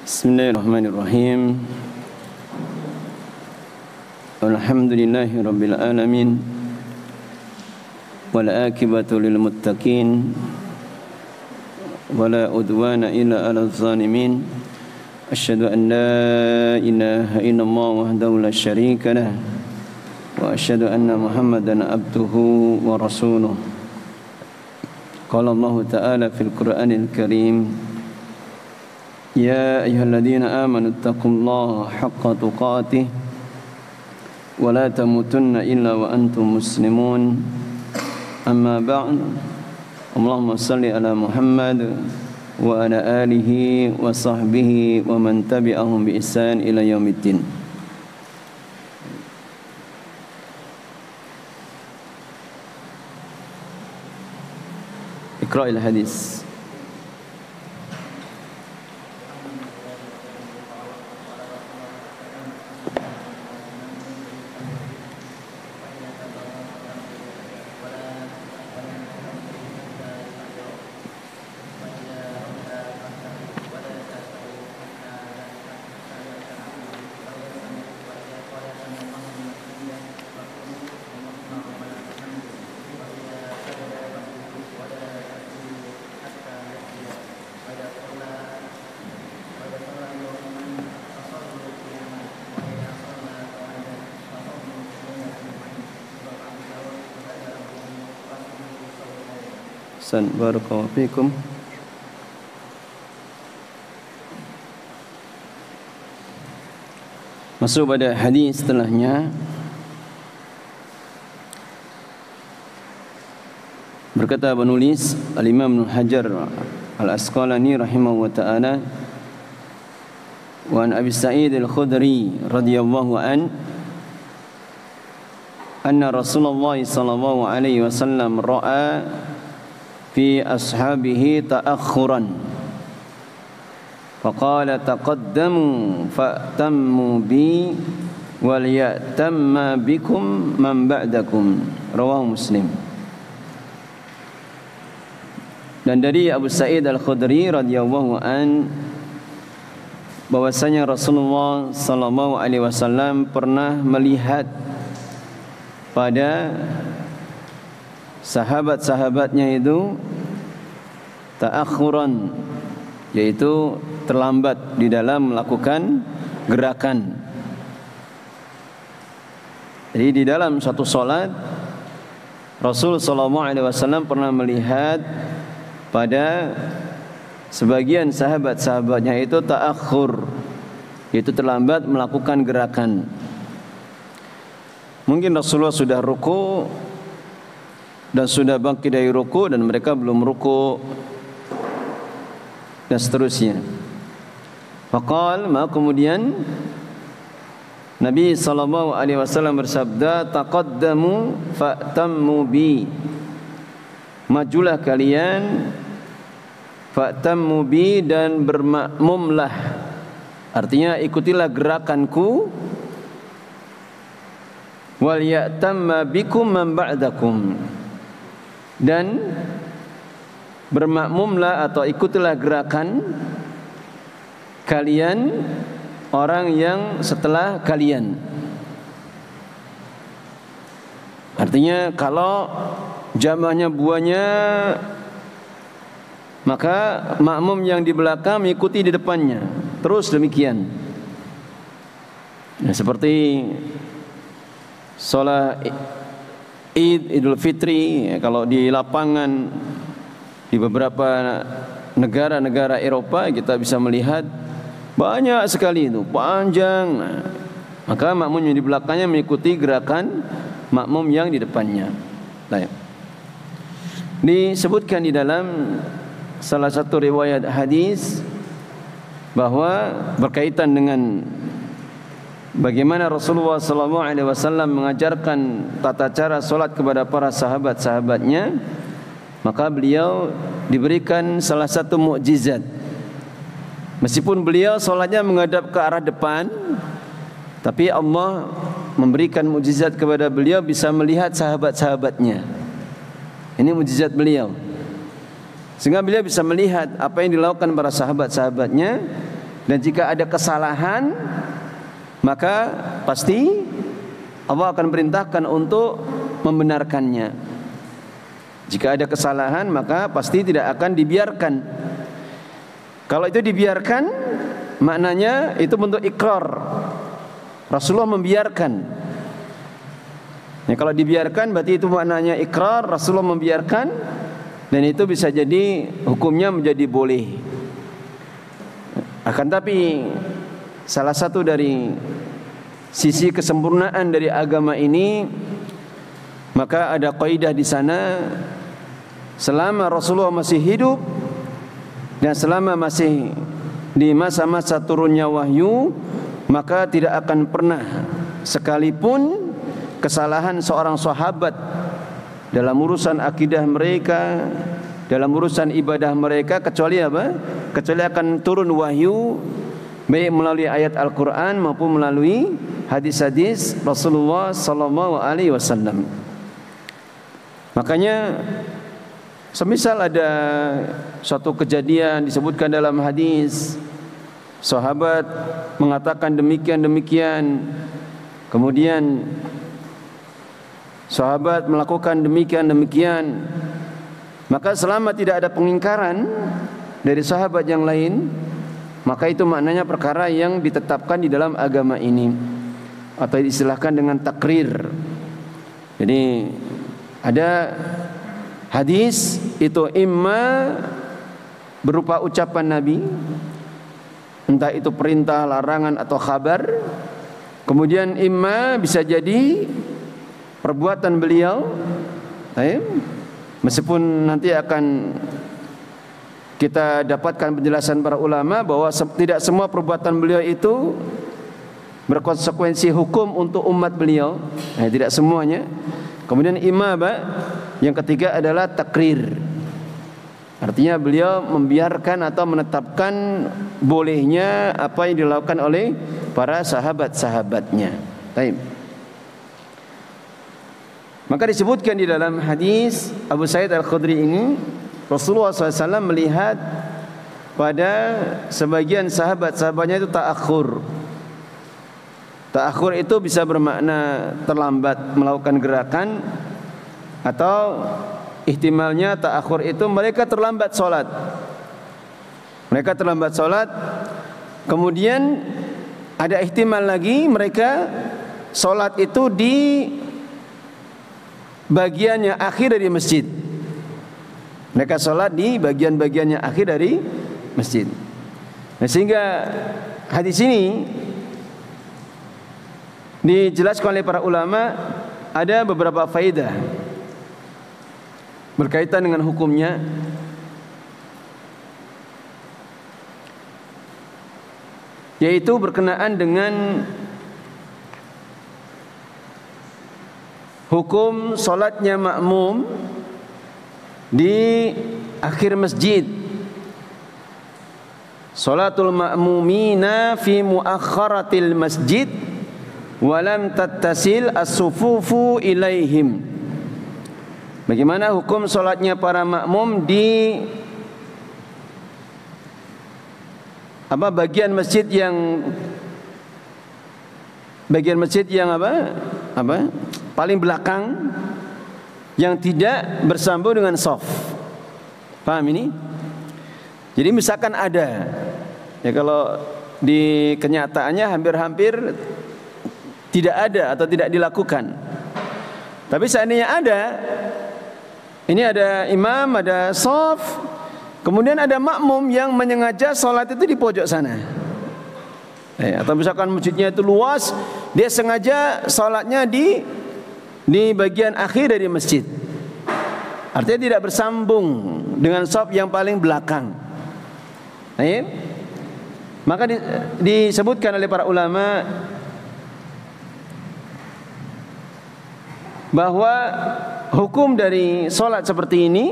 Bismillahirrahmanirrahim. Alhamdulillahi rabbil alamin. Wal akibatu lil muttaqin. Wala udwana illa 'alal zalimin. Asyhadu an la ilaha illallah wahdahu la syarika lah. Wa asyhadu anna Muhammadan abduhu wa rasuluh. Qala Allah Ta'ala fil Qur'anil Karim. Ya ayyuhalladzina amanu taqullaha haqqa tuqatih wa la tamutunna illa wa antum muslimun. Amma ba'd. Allahumma salli ala Muhammad wa ala alihi wa sahbihi wa man tabi'ahum bi ihsan ila yaumiddin. Iqra'il hadis. Barakallahu fikum. Masuk pada hadis setelahnya. Berkata penulis Al-Imam Ibnu Hajar Al-Asqalani rahimahullah ta'ala, wa an Abi Sa'id Al-Khudri radhiyallahu anna Rasulullah sallallahu alaihi wasallam ra'a fi ashabihi ta'akhuran faqala taqaddamu fa'tammu bi wal ya'tamma bikum man ba'dakum. Rawahu Muslim. Dan dari Abu Sa'id Al-Khudri radhiyallahu bahwasanya Rasulullah sallallahu alaihi wasallam pernah melihat pada sahabat-sahabatnya itu ta'akhuran, yaitu terlambat di dalam melakukan gerakan. Jadi di dalam satu salat Rasul sallallahu alaihi wasallam pernah melihat pada sebagian sahabat-sahabatnya itu ta'akhur, yaitu terlambat melakukan gerakan. Mungkin Rasulullah sudah ruku dan sudah bangkit dari ruku dan mereka belum ruku dan seterusnya. Faqal, maka kemudian Nabi sallallahu alaihi wasallam bersabda, taqaddamu fa'tammu bi, majulah kalian, fa'tammu bi, dan bermakmumlah, artinya ikutilah gerakanku, wal ya'tamma bikum man ba'dakum, dan bermakmumlah atau ikutilah gerakan kalian orang yang setelah kalian. Artinya kalau jamahnya buahnya, maka makmum yang di belakang mengikuti di depannya. Terus demikian. Nah, seperti sholat Idul Fitri, kalau di lapangan di beberapa negara-negara Eropa kita bisa melihat banyak sekali itu, panjang. Maka makmum yang di belakangnya mengikuti gerakan makmum yang di depannya. Baik. Disebutkan di dalam salah satu riwayat hadis bahwa berkaitan dengan bagaimana Rasulullah SAW mengajarkan tata cara solat kepada para sahabat-sahabatnya, maka beliau diberikan salah satu mukjizat. Meskipun beliau solatnya menghadap ke arah depan, tapi Allah memberikan mukjizat kepada beliau bisa melihat sahabat-sahabatnya. Ini mukjizat beliau. Sehingga beliau bisa melihat apa yang dilakukan para sahabat-sahabatnya Dan jika ada kesalahan, maka pasti Allah akan perintahkan untuk membenarkannya. Jika ada kesalahan, maka pasti tidak akan dibiarkan. Kalau itu dibiarkan, maknanya itu bentuk ikrar. Rasulullah membiarkan. Ya, kalau dibiarkan berarti itu maknanya ikrar, Rasulullah membiarkan, dan itu bisa jadi hukumnya menjadi boleh. Akan tapi salah satu dari sisi kesempurnaan dari agama ini, maka ada kaidah di sana, selama Rasulullah masih hidup dan selama masih di masa-masa turunnya wahyu, maka tidak akan pernah sekalipun kesalahan seorang sahabat dalam urusan akidah mereka, dalam urusan ibadah mereka, kecuali apa? Kecuali akan turun wahyu, baik melalui ayat Al-Quran maupun melalui hadis-hadis Rasulullah sallallahu alaihi wasallam. Makanya semisal ada suatu kejadian disebutkan dalam hadis, sahabat mengatakan demikian, kemudian sahabat melakukan demikian, maka selama tidak ada pengingkaran dari sahabat yang lain, maka itu maknanya perkara yang ditetapkan di dalam agama ini, atau diistilahkan dengan takrir. Jadi ada hadis itu imma berupa ucapan Nabi, entah itu perintah, larangan atau kabar. Kemudian imma bisa jadi perbuatan beliau, meskipun nanti akan kita dapatkan penjelasan para ulama bahwa tidak semua perbuatan beliau itu berkonsekuensi hukum untuk umat beliau, tidak semuanya. Kemudian imaba, yang ketiga adalah takrir, artinya beliau membiarkan atau menetapkan bolehnya apa yang dilakukan oleh para sahabat-sahabatnya. Baik. Maka disebutkan di dalam hadis Abu Sa'id Al-Khudri ini, Rasulullah SAW melihat pada sebagian sahabat-sahabatnya itu ta'akhur. Ta'akhur itu bisa bermakna terlambat melakukan gerakan, atau ihtimalnya ta'akhur itu mereka terlambat sholat. Mereka terlambat sholat. Kemudian ada ihtimal lagi mereka sholat itu di bagiannya akhir dari masjid. Mereka sholat di bagian-bagiannya akhir dari masjid. Nah, sehingga hadis ini dijelaskan oleh para ulama, ada beberapa faedah berkaitan dengan hukumnya. Yaitu berkenaan dengan hukum solatnya makmum di akhir masjid. Salatul ma'mumina fi muakharatil masjid walam tattasil as-sufufu ilaihim. Bagaimana hukum solatnya para makmum di bagian masjid yang paling belakang, yang tidak bersambung dengan shaf. Paham ini? Jadi misalkan ada, ya kalau di kenyataannya hampir-hampir tidak ada atau tidak dilakukan. Tapi seandainya ada, ini ada imam, ada shaf, kemudian ada makmum yang menyengaja sholat itu di pojok sana. Atau misalkan masjidnya itu luas, dia sengaja sholatnya di bagian akhir dari masjid, artinya tidak bersambung dengan shaf yang paling belakang. Maka disebutkan oleh para ulama bahwa hukum dari sholat seperti ini,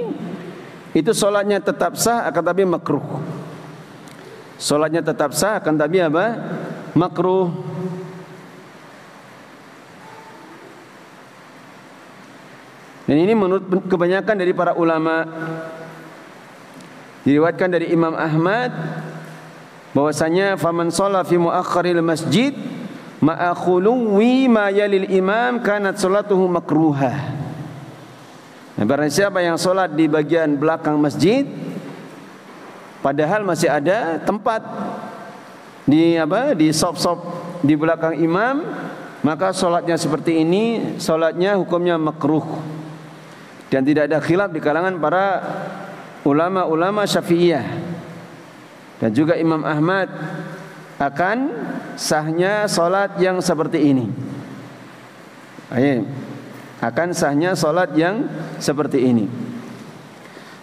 itu sholatnya tetap sah akan tapi makruh. Sholatnya tetap sah akan tapi makruh. Dan ini menurut kebanyakan dari para ulama. Diriwayatkan dari Imam Ahmad bahwasanya faman shalla fi muakhkharil masjid ma'a khuluwi ma yalil imam kanat salatuhu makruhah. Nah, barang siapa yang salat di bagian belakang masjid padahal masih ada tempat di sop-sop di belakang imam, maka salatnya seperti ini, salatnya hukumnya makruh. Dan tidak ada khilaf di kalangan para ulama-ulama Syafi'iyah dan juga Imam Ahmad akan sahnya salat yang seperti ini. Akan sahnya salat yang seperti ini.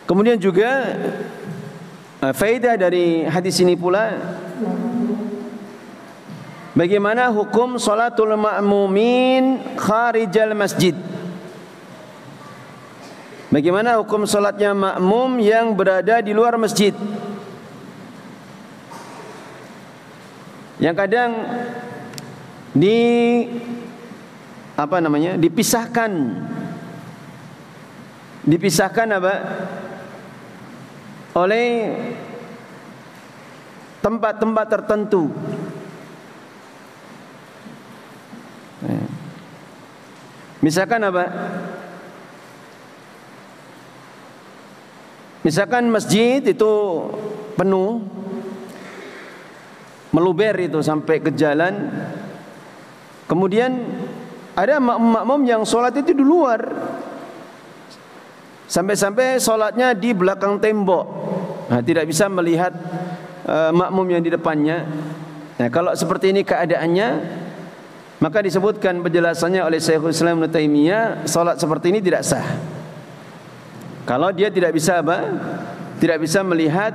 Kemudian juga faedah dari hadis ini pula, bagaimana hukum salatul ma'mumin kharijal masjid? Bagaimana hukum salatnya makmum yang berada di luar masjid? Yang kadang dipisahkan oleh tempat-tempat tertentu. Misalkan misalkan masjid itu penuh, meluber itu sampai ke jalan. Kemudian ada makmum yang sholat itu di luar, sampai-sampai sholatnya di belakang tembok. Nah, tidak bisa melihat makmum yang di depannya. Nah, kalau seperti ini keadaannya, maka disebutkan penjelasannya oleh Syekhul Islam Ibnu Taimiyah, sholat seperti ini tidak sah. Kalau dia tidak bisa tidak bisa melihat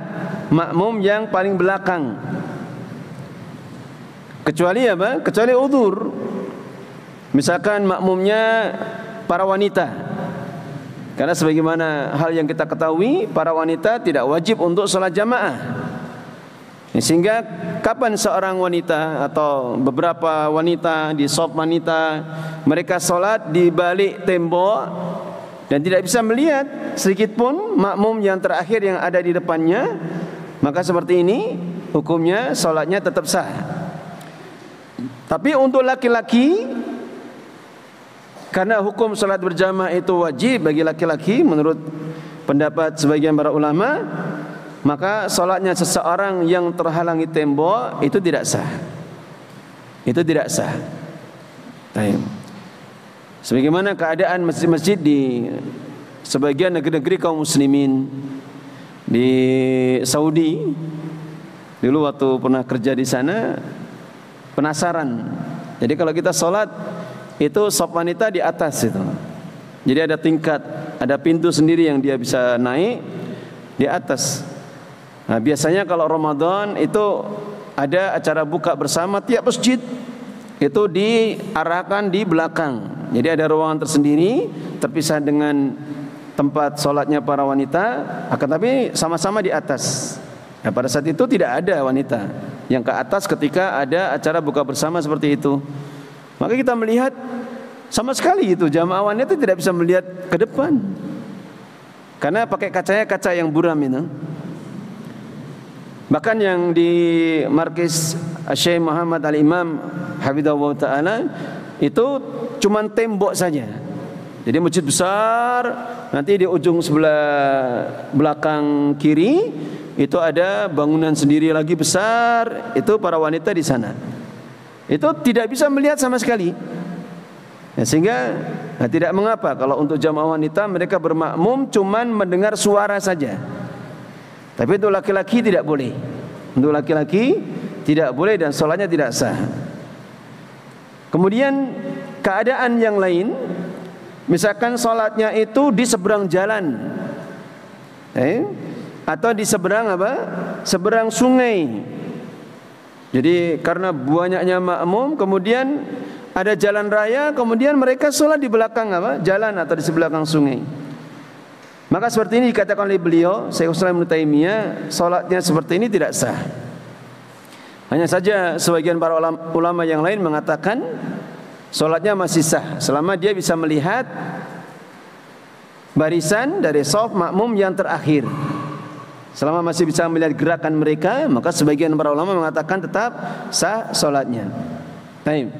makmum yang paling belakang. Kecuali Kecuali udzur. Misalkan makmumnya para wanita. Karena sebagaimana hal yang kita ketahui, para wanita tidak wajib untuk sholat jamaah. Sehingga kapan seorang wanita atau beberapa wanita di shop wanita, mereka sholat di balik tembok dan tidak bisa melihat sedikit pun makmum yang terakhir yang ada di depannya, maka seperti ini hukumnya sholatnya tetap sah. Tapi untuk laki-laki, karena hukum sholat berjamaah itu wajib bagi laki-laki menurut pendapat sebagian para ulama, maka sholatnya seseorang yang terhalangi tembok itu tidak sah. Itu tidak sah. Sebagaimana keadaan masjid-masjid di sebagian negeri-negeri kaum muslimin di Saudi. Dulu waktu pernah kerja di sana, penasaran. Jadi kalau kita sholat itu shop wanita di atas itu. Jadi ada tingkat, ada pintu sendiri yang dia bisa naik di atas. Nah, biasanya kalau Ramadan itu ada acara buka bersama tiap masjid, itu diarahkan di belakang. Jadi ada ruangan tersendiri terpisah dengan tempat sholatnya para wanita, akan tapi sama-sama di atas. Nah, pada saat itu tidak ada wanita yang ke atas ketika ada acara buka bersama seperti itu. Maka kita melihat sama sekali itu jamaah wanita tidak bisa melihat ke depan karena pakai kaca yang buram itu. Bahkan yang di Markis Syekh Muhammad Al-Imam Hafizahullah Ta'ala itu cuman tembok saja. Jadi masjid besar, nanti di ujung sebelah belakang kiri itu ada bangunan sendiri lagi besar, itu para wanita di sana. Itu tidak bisa melihat sama sekali. Sehingga tidak mengapa kalau untuk jamaah wanita mereka bermakmum cuman mendengar suara saja. Tapi untuk laki-laki tidak boleh. Untuk laki-laki tidak boleh dan sholatnya tidak sah. Kemudian keadaan yang lain, misalkan sholatnya itu di seberang jalan, atau di seberang seberang sungai. Jadi karena banyaknya makmum, kemudian ada jalan raya, kemudian mereka sholat di belakang jalan atau di belakang sungai. Maka seperti ini dikatakan oleh beliau Syekhul Islam Ibnu Taimiyah, sholatnya seperti ini tidak sah. Hanya saja sebagian para ulama yang lain mengatakan sholatnya masih sah selama dia bisa melihat barisan dari shaf makmum yang terakhir. Selama masih bisa melihat gerakan mereka, maka sebagian para ulama mengatakan tetap sah salatnya. Baik.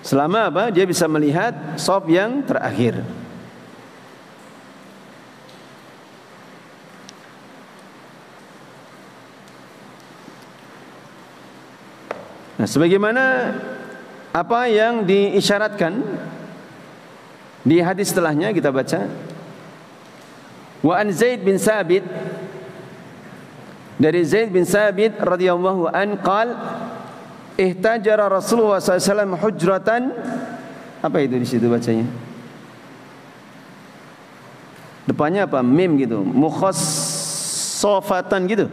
Selama apa? Dia bisa melihat shaf yang terakhir. Nah, sebagaimana apa yang diisyaratkan di hadis setelahnya kita baca. Wa an Zaid bin Sabit, dari Zaid bin Sabit radhiyallahu an qal ihtajara Rasulullah SAW hujratan. Apa itu di situ bacanya? Depannya apa? Mim gitu, mukhassafatan gitu.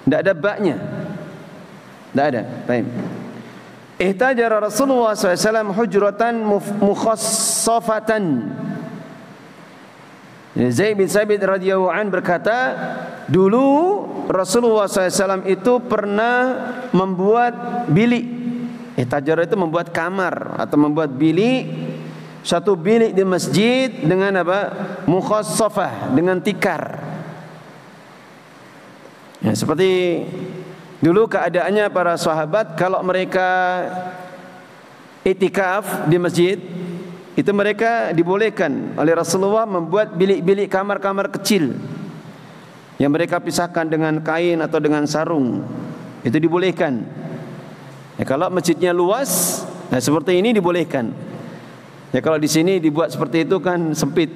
Tidak ada baknya. Tidak ada. Baik. Ihtajara Rasulullah SAW hujratan mukhassafatan. Zaid bin Sabit radhiyallahu an berkata, dulu Rasulullah SAW itu pernah membuat bilik. Ihtajara itu membuat kamar atau membuat bilik, satu bilik di masjid dengan apa? Mukhassafah, dengan tikar. Ya, seperti dulu keadaannya para sahabat kalau mereka itikaf di masjid, itu mereka dibolehkan oleh Rasulullah membuat bilik-bilik kamar-kamar kecil yang mereka pisahkan dengan kain atau dengan sarung. Itu dibolehkan. Ya, kalau masjidnya luas, nah seperti ini dibolehkan. Ya, kalau di sini dibuat seperti itu kan sempit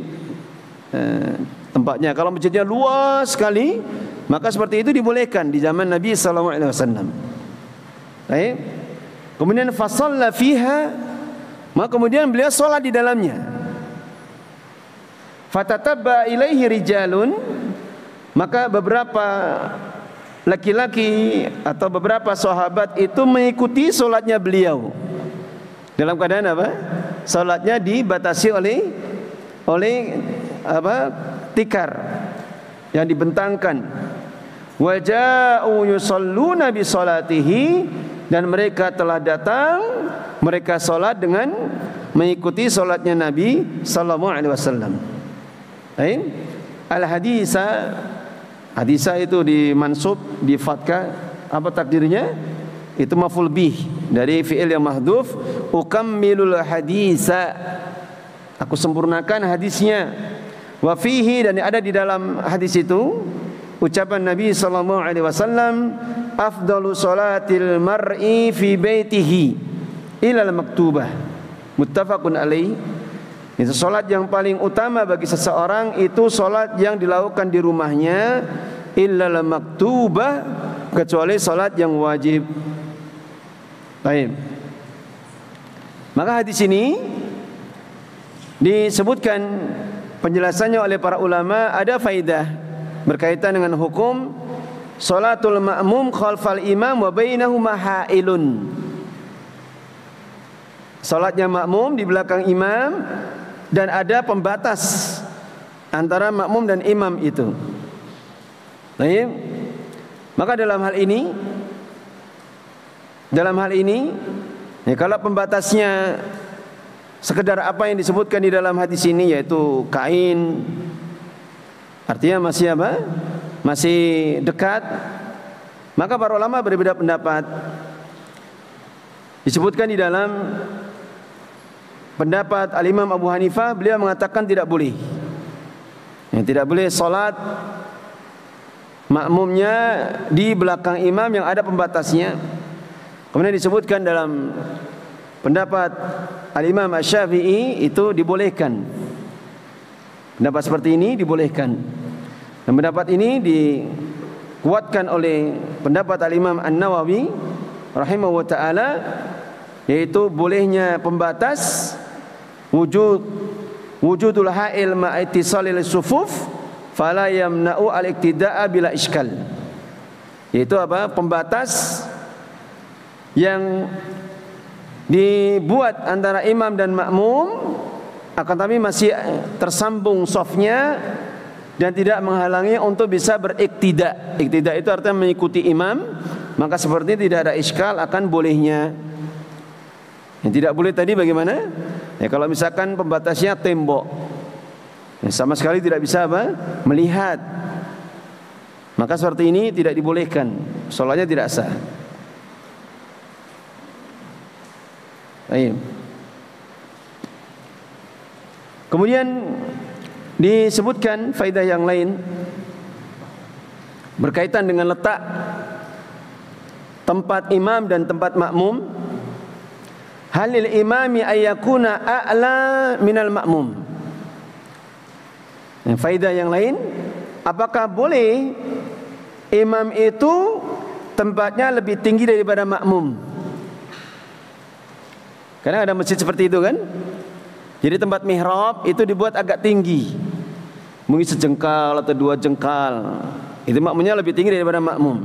tempatnya. Kalau masjidnya luas sekali, maka seperti itu dibolehkan di zaman Nabi sallallahu alaihi wasallam. Baik. Kemudian fasalla fiha, maka kemudian beliau sholat di dalamnya. Fatatabba ilaihi rijalun, maka beberapa laki-laki atau beberapa sahabat itu mengikuti sholatnya beliau. Dalam keadaan apa? Sholatnya dibatasi oleh apa? Tikar yang dibentangkan. Wa ja'u yusalluna bi sholatihi, dan mereka telah datang, mereka solat dengan mengikuti solatnya Nabi sallallahu alaihi wasallam. Baik. Al-hadisa, hadisa itu dimansub, di fathah, apa takdirnya? Itu maf'ul bih dari fi'il yang mahdhuf, ukammilul hadisa. Aku sempurnakan hadisnya. Wa fihi, dan ada di dalam hadis itu ucapan Nabi sallallahu alaihi wasallam, afdalu salatil mar'i fi baitihi ilal maktubah, muttafaqun alaih. Itu salat yang paling utama bagi seseorang itu salat yang dilakukan di rumahnya, illal maktubah, kecuali salat yang wajib. Baik. Maka hadis ini disebutkan penjelasannya oleh para ulama, ada faidah berkaitan dengan hukum salatul ma'mum khalfal imam wa bainahuma ha'ilun. Salatnya makmum di belakang imam dan ada pembatas antara makmum dan imam itu. Baik. Maka dalam hal ini ya, kalau pembatasnya sekedar apa yang disebutkan di dalam hadis ini, yaitu kain, artinya masih apa? Masih dekat, maka para ulama berbeda pendapat. Disebutkan di dalam pendapat Al-Imam Abu Hanifah, beliau mengatakan tidak boleh. Tidak boleh salat makmumnya di belakang imam yang ada pembatasnya. Kemudian disebutkan dalam pendapat Al-Imam Asy-Syafi'i itu dibolehkan. Pendapat seperti ini dibolehkan. Dan pendapat ini dikuatkan oleh pendapat Al-Imam An-Nawawi rahimahu wa ta'ala, yaitu bolehnya pembatas wujudul ha'il ma'ittisalil sufuf fala yamna'u al-iktida'a bila iskal. Yaitu apa? Pembatas yang dibuat antara imam dan makmum, akan tapi masih tersambung shafnya dan tidak menghalangi untuk bisa beriktida. Iktida itu artinya mengikuti imam, maka seperti tidak ada iskal akan bolehnya. Yang tidak boleh tadi bagaimana? Ya, kalau misalkan pembatasnya tembok, ya, sama sekali tidak bisa apa? Melihat. Maka seperti ini tidak dibolehkan, sholatnya tidak sah. Baik. Kemudian disebutkan faedah yang lain berkaitan dengan letak tempat imam dan tempat makmum. Halil imami ayyakuna a'la minal makmum. Faedah yang lain, apakah boleh imam itu tempatnya lebih tinggi daripada makmum? Karena ada masjid seperti itu kan. Jadi tempat mihrab itu dibuat agak tinggi, mungkin sejengkal atau 2 jengkal. Itu makmumnya lebih tinggi daripada makmum.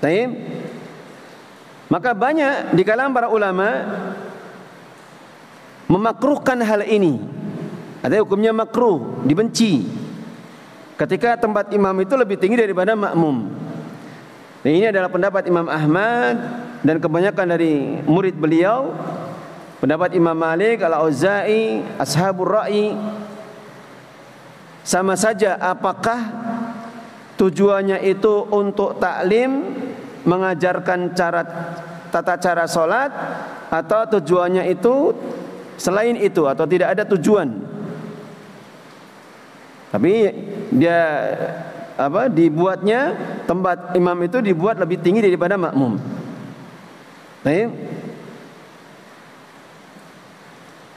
Baik. Maka banyak di kalangan para ulama memakruhkan hal ini. Ada hukumnya makruh, dibenci ketika tempat imam itu lebih tinggi daripada makmum. Dan ini adalah pendapat Imam Ahmad dan kebanyakan dari murid beliau, pendapat Imam Malik, Al-Auza'i, Ashabur Ra'i. Sama saja apakah tujuannya itu untuk taklim, mengajarkan tata cara sholat, atau tujuannya itu selain itu, atau tidak ada tujuan. Tapi dia dibuatnya tempat imam itu dibuat lebih tinggi daripada makmum. Baik.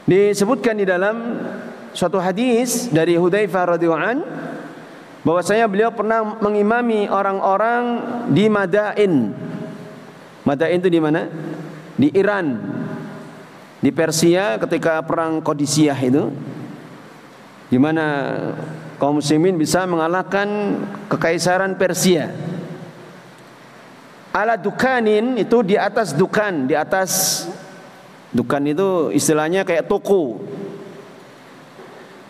Disebutkan di dalam suatu hadis dari Hudzaifah radhiyallahu an bahwasanya beliau pernah mengimami orang-orang di Madain. Madain itu di mana? Di Iran, di Persia ketika perang Qadisiyah itu, di mana kaum muslimin bisa mengalahkan kekaisaran Persia. Ala dukanin, itu di atas dukan, di atas dukan itu istilahnya kayak toko.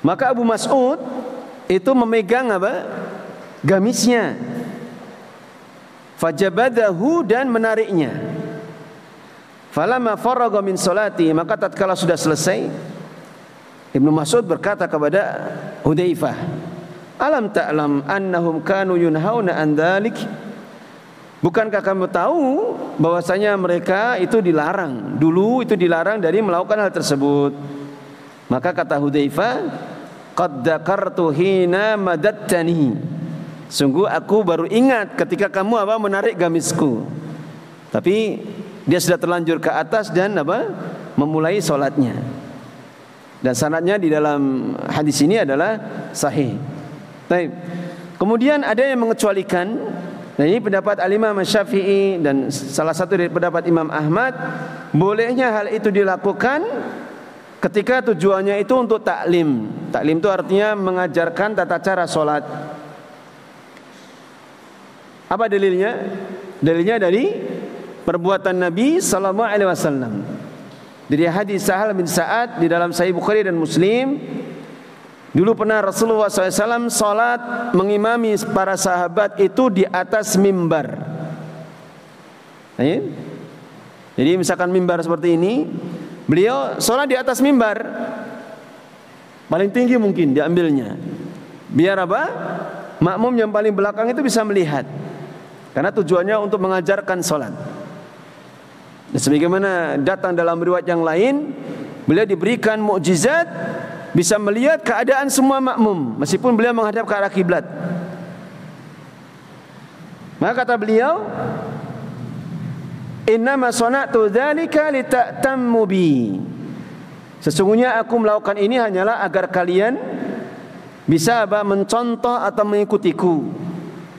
Maka Abu Mas'ud itu memegang apa? Gamisnya. Fajabadahu, dan menariknya. Falamma faragha min salati, maka tatkala sudah selesai, Ibnu Mas'ud berkata kepada Hudzaifah, "Alam ta'lam annahum kanu yunhauna an dzalik?" Bukankah kamu tahu bahwasanya mereka itu dilarang, dulu itu dilarang dari melakukan hal tersebut? Maka kata Hudzaifah, "Qad dzakartu hina madattani." Sungguh aku baru ingat ketika kamu menarik gamisku. Tapi dia sudah terlanjur ke atas dan memulai sholatnya. Dan sanadnya di dalam hadis ini adalah sahih. Baik. Kemudian ada yang mengecualikan, dan ini pendapat Al-Imam Syafi'i dan salah satu dari pendapat Imam Ahmad, bolehnya hal itu dilakukan ketika tujuannya itu untuk taklim. Taklim itu artinya mengajarkan tata cara sholat. Apa dalilnya? Dalilnya dari perbuatan Nabi sallallahu alaihi wasallam. Dari hadis Sahal bin Sa'ad di dalam Sahih Bukhari dan Muslim, dulu pernah Rasulullah SAW salat mengimami para sahabat itu di atas mimbar. Jadi misalkan mimbar seperti ini, beliau salat di atas mimbar, paling tinggi mungkin diambilnya, biar makmum yang paling belakang itu bisa melihat. Karena tujuannya untuk mengajarkan salat. Dan sebagaimana datang dalam riwayat yang lain, beliau diberikan mukjizat bisa melihat keadaan semua makmum meskipun beliau menghadap ke arah kiblat. Maka kata beliau, "Innama sana'tu dzalika lita'tammu bi." Sesungguhnya aku melakukan ini hanyalah agar kalian bisa mencontoh atau mengikutiku.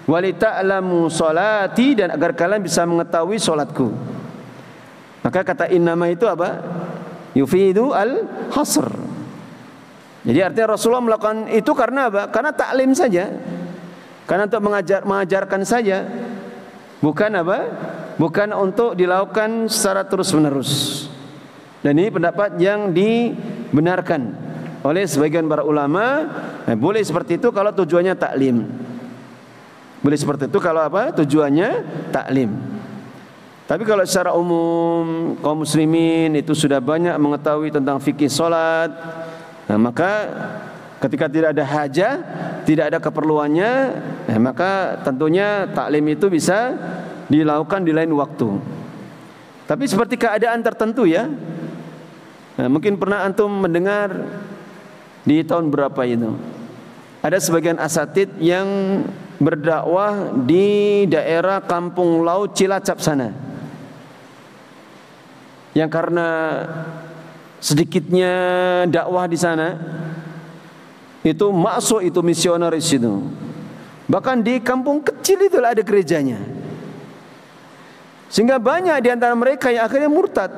Walita'lamu salati, dan agar kalian bisa mengetahui salatku. Maka kata innama itu yufidu al-hasr. Jadi artinya Rasulullah melakukan itu karena karena taklim saja, karena untuk mengajarkan saja, bukan bukan untuk dilakukan secara terus menerus. Dan ini pendapat yang dibenarkan oleh sebagian para ulama. Boleh seperti itu kalau tujuannya taklim. Boleh seperti itu kalau tujuannya taklim. Tapi kalau secara umum kaum muslimin itu sudah banyak mengetahui tentang fikih salat, maka ketika tidak ada hajah, tidak ada keperluannya, maka tentunya taklim itu bisa dilakukan di lain waktu. Tapi seperti keadaan tertentu ya. Mungkin pernah antum mendengar di tahun berapa itu, ada sebagian asatid yang berdakwah di daerah Kampung Laut Cilacap sana, yang karena sedikitnya dakwah di sana itu masuk itu misionaris itu. Bahkan di kampung kecil itu ada gerejanya, sehingga banyak di antara mereka yang akhirnya murtad.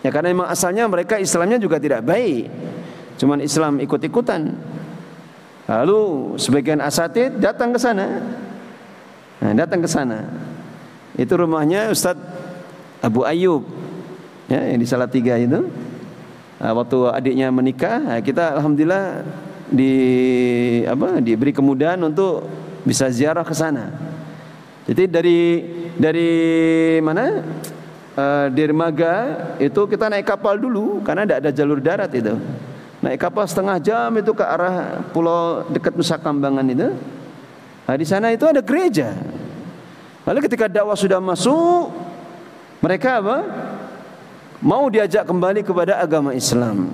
Ya karena memang asalnya mereka Islamnya juga tidak baik, cuman Islam ikut-ikutan. Lalu sebagian asatid datang ke sana. Datang ke sana. Itu rumahnya Ustadz Abu Ayyub, ya, yang di Salatiga itu. Waktu adiknya menikah, kita alhamdulillah diberi kemudahan untuk bisa ziarah ke sana. Jadi dari mana? Dermaga itu kita naik kapal dulu karena tidak ada jalur darat itu. Naik kapal setengah jam itu ke arah pulau dekat Nusa Kambangan itu. Di sana itu ada gereja. Lalu ketika dakwah sudah masuk, mereka mau diajak kembali kepada agama Islam.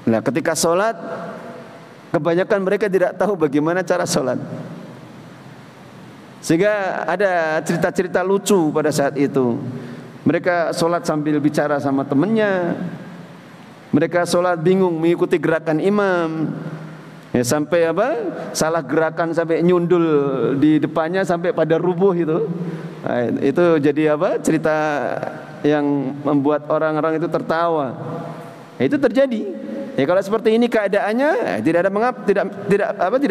Nah, ketika sholat, kebanyakan mereka tidak tahu bagaimana cara sholat. Sehingga ada cerita-cerita lucu pada saat itu. Mereka sholat sambil bicara sama temannya. Mereka sholat bingung mengikuti gerakan imam, ya, sampai salah gerakan sampai nyundul di depannya sampai pada rubuh itu. Itu jadi cerita yang membuat orang-orang itu tertawa. Itu terjadi. Ya kalau seperti ini keadaannya, tidak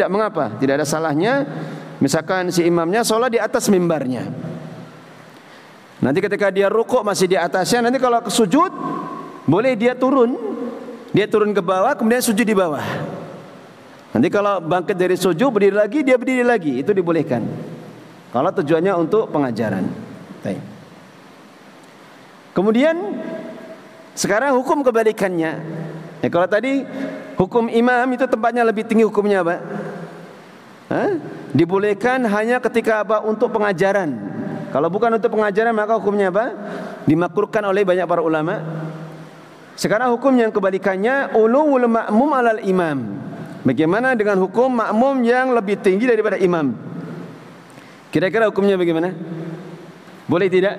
mengapa, tidak ada salahnya. Misalkan si imamnya sholat di atas mimbarnya. Nanti ketika dia rukuk masih di atasnya. Nanti kalau ke sujud boleh dia turun ke bawah, kemudian sujud di bawah. Nanti kalau bangkit dari sujud berdiri lagi, dia berdiri lagi. Itu dibolehkan kalau tujuannya untuk pengajaran. Kemudian sekarang hukum kebalikannya. Kalau tadi hukum imam itu tempatnya lebih tinggi hukumnya apa? Dibolehkan hanya ketika untuk pengajaran. Kalau bukan untuk pengajaran maka hukumnya apa? Dimakruhkan oleh banyak para ulama. Sekarang hukum yang kebalikannya, ulul ma'mum alal imam. Bagaimana dengan hukum makmum yang lebih tinggi daripada imam? Kira-kira hukumnya bagaimana? Boleh tidak?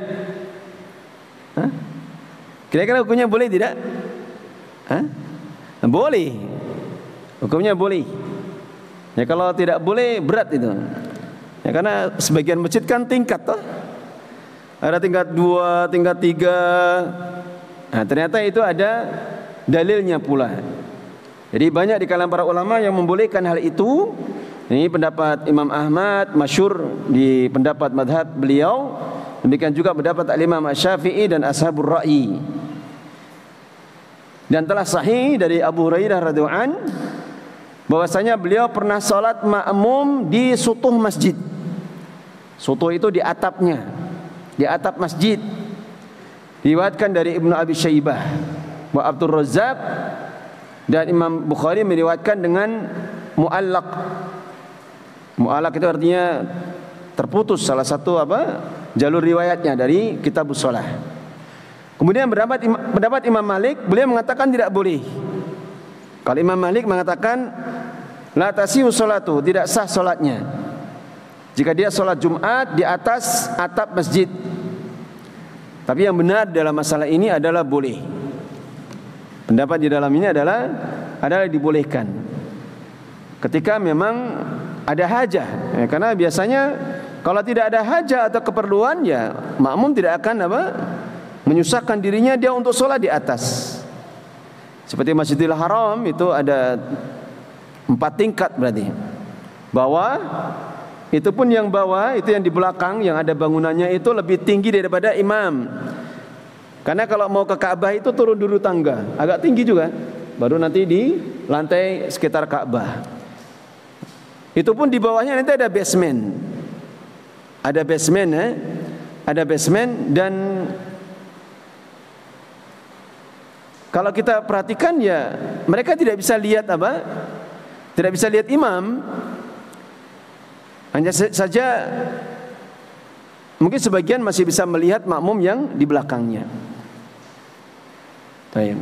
Kira-kira hukumnya boleh tidak? Boleh. Hukumnya boleh. Ya kalau tidak boleh berat itu. Ya karena sebagian masjid kan tingkat toh. Ada tingkat 2, tingkat 3. Nah, ternyata itu ada dalilnya pula. Jadi banyak di kalangan para ulama yang membolehkan hal itu. Ini pendapat Imam Ahmad, masyhur di pendapat madhab beliau. Demikian juga pendapat Imam Syafi'i dan Ashabur Ra'i. Dan telah sahih dari Abu Hurairah radhiyallahu an bahwasanya beliau pernah salat makmum di sutuh masjid. Sutuh itu di atapnya, di atap masjid. Diriwayatkan dari Ibnu Abi Syaibah wa Abdul Razzaq, dan Imam Bukhari meriwayatkan dengan mu'allaq. Mu'allaq itu artinya terputus salah satu jalur riwayatnya dari Kitabus Shalah. Kemudian pendapat Imam Malik, beliau mengatakan tidak boleh. Kalau Imam Malik mengatakan la tasihu sholatu, tidak sah salatnya jika dia salat Jumat di atas atap masjid. Tapi yang benar dalam masalah ini adalah boleh. Pendapat di dalam ini adalah dibolehkan ketika memang ada hajah. Karena biasanya kalau tidak ada hajah atau keperluan, ya makmum tidak akan menyusahkan dirinya dia untuk sholat di atas. Seperti Masjidil Haram itu ada 4 tingkat berarti. Bawah, itu pun yang bawah, itu yang di belakang yang ada bangunannya itu lebih tinggi daripada imam. Karena kalau mau ke Ka'bah itu turun dulu tangga, agak tinggi juga, baru nanti di lantai sekitar Ka'bah. Itu pun di bawahnya nanti ada basement. Ada basement ada basement. Dan kalau kita perhatikan ya mereka tidak bisa lihat tidak bisa lihat imam. Hanya saja mungkin sebagian masih bisa melihat makmum yang di belakangnya. Baik.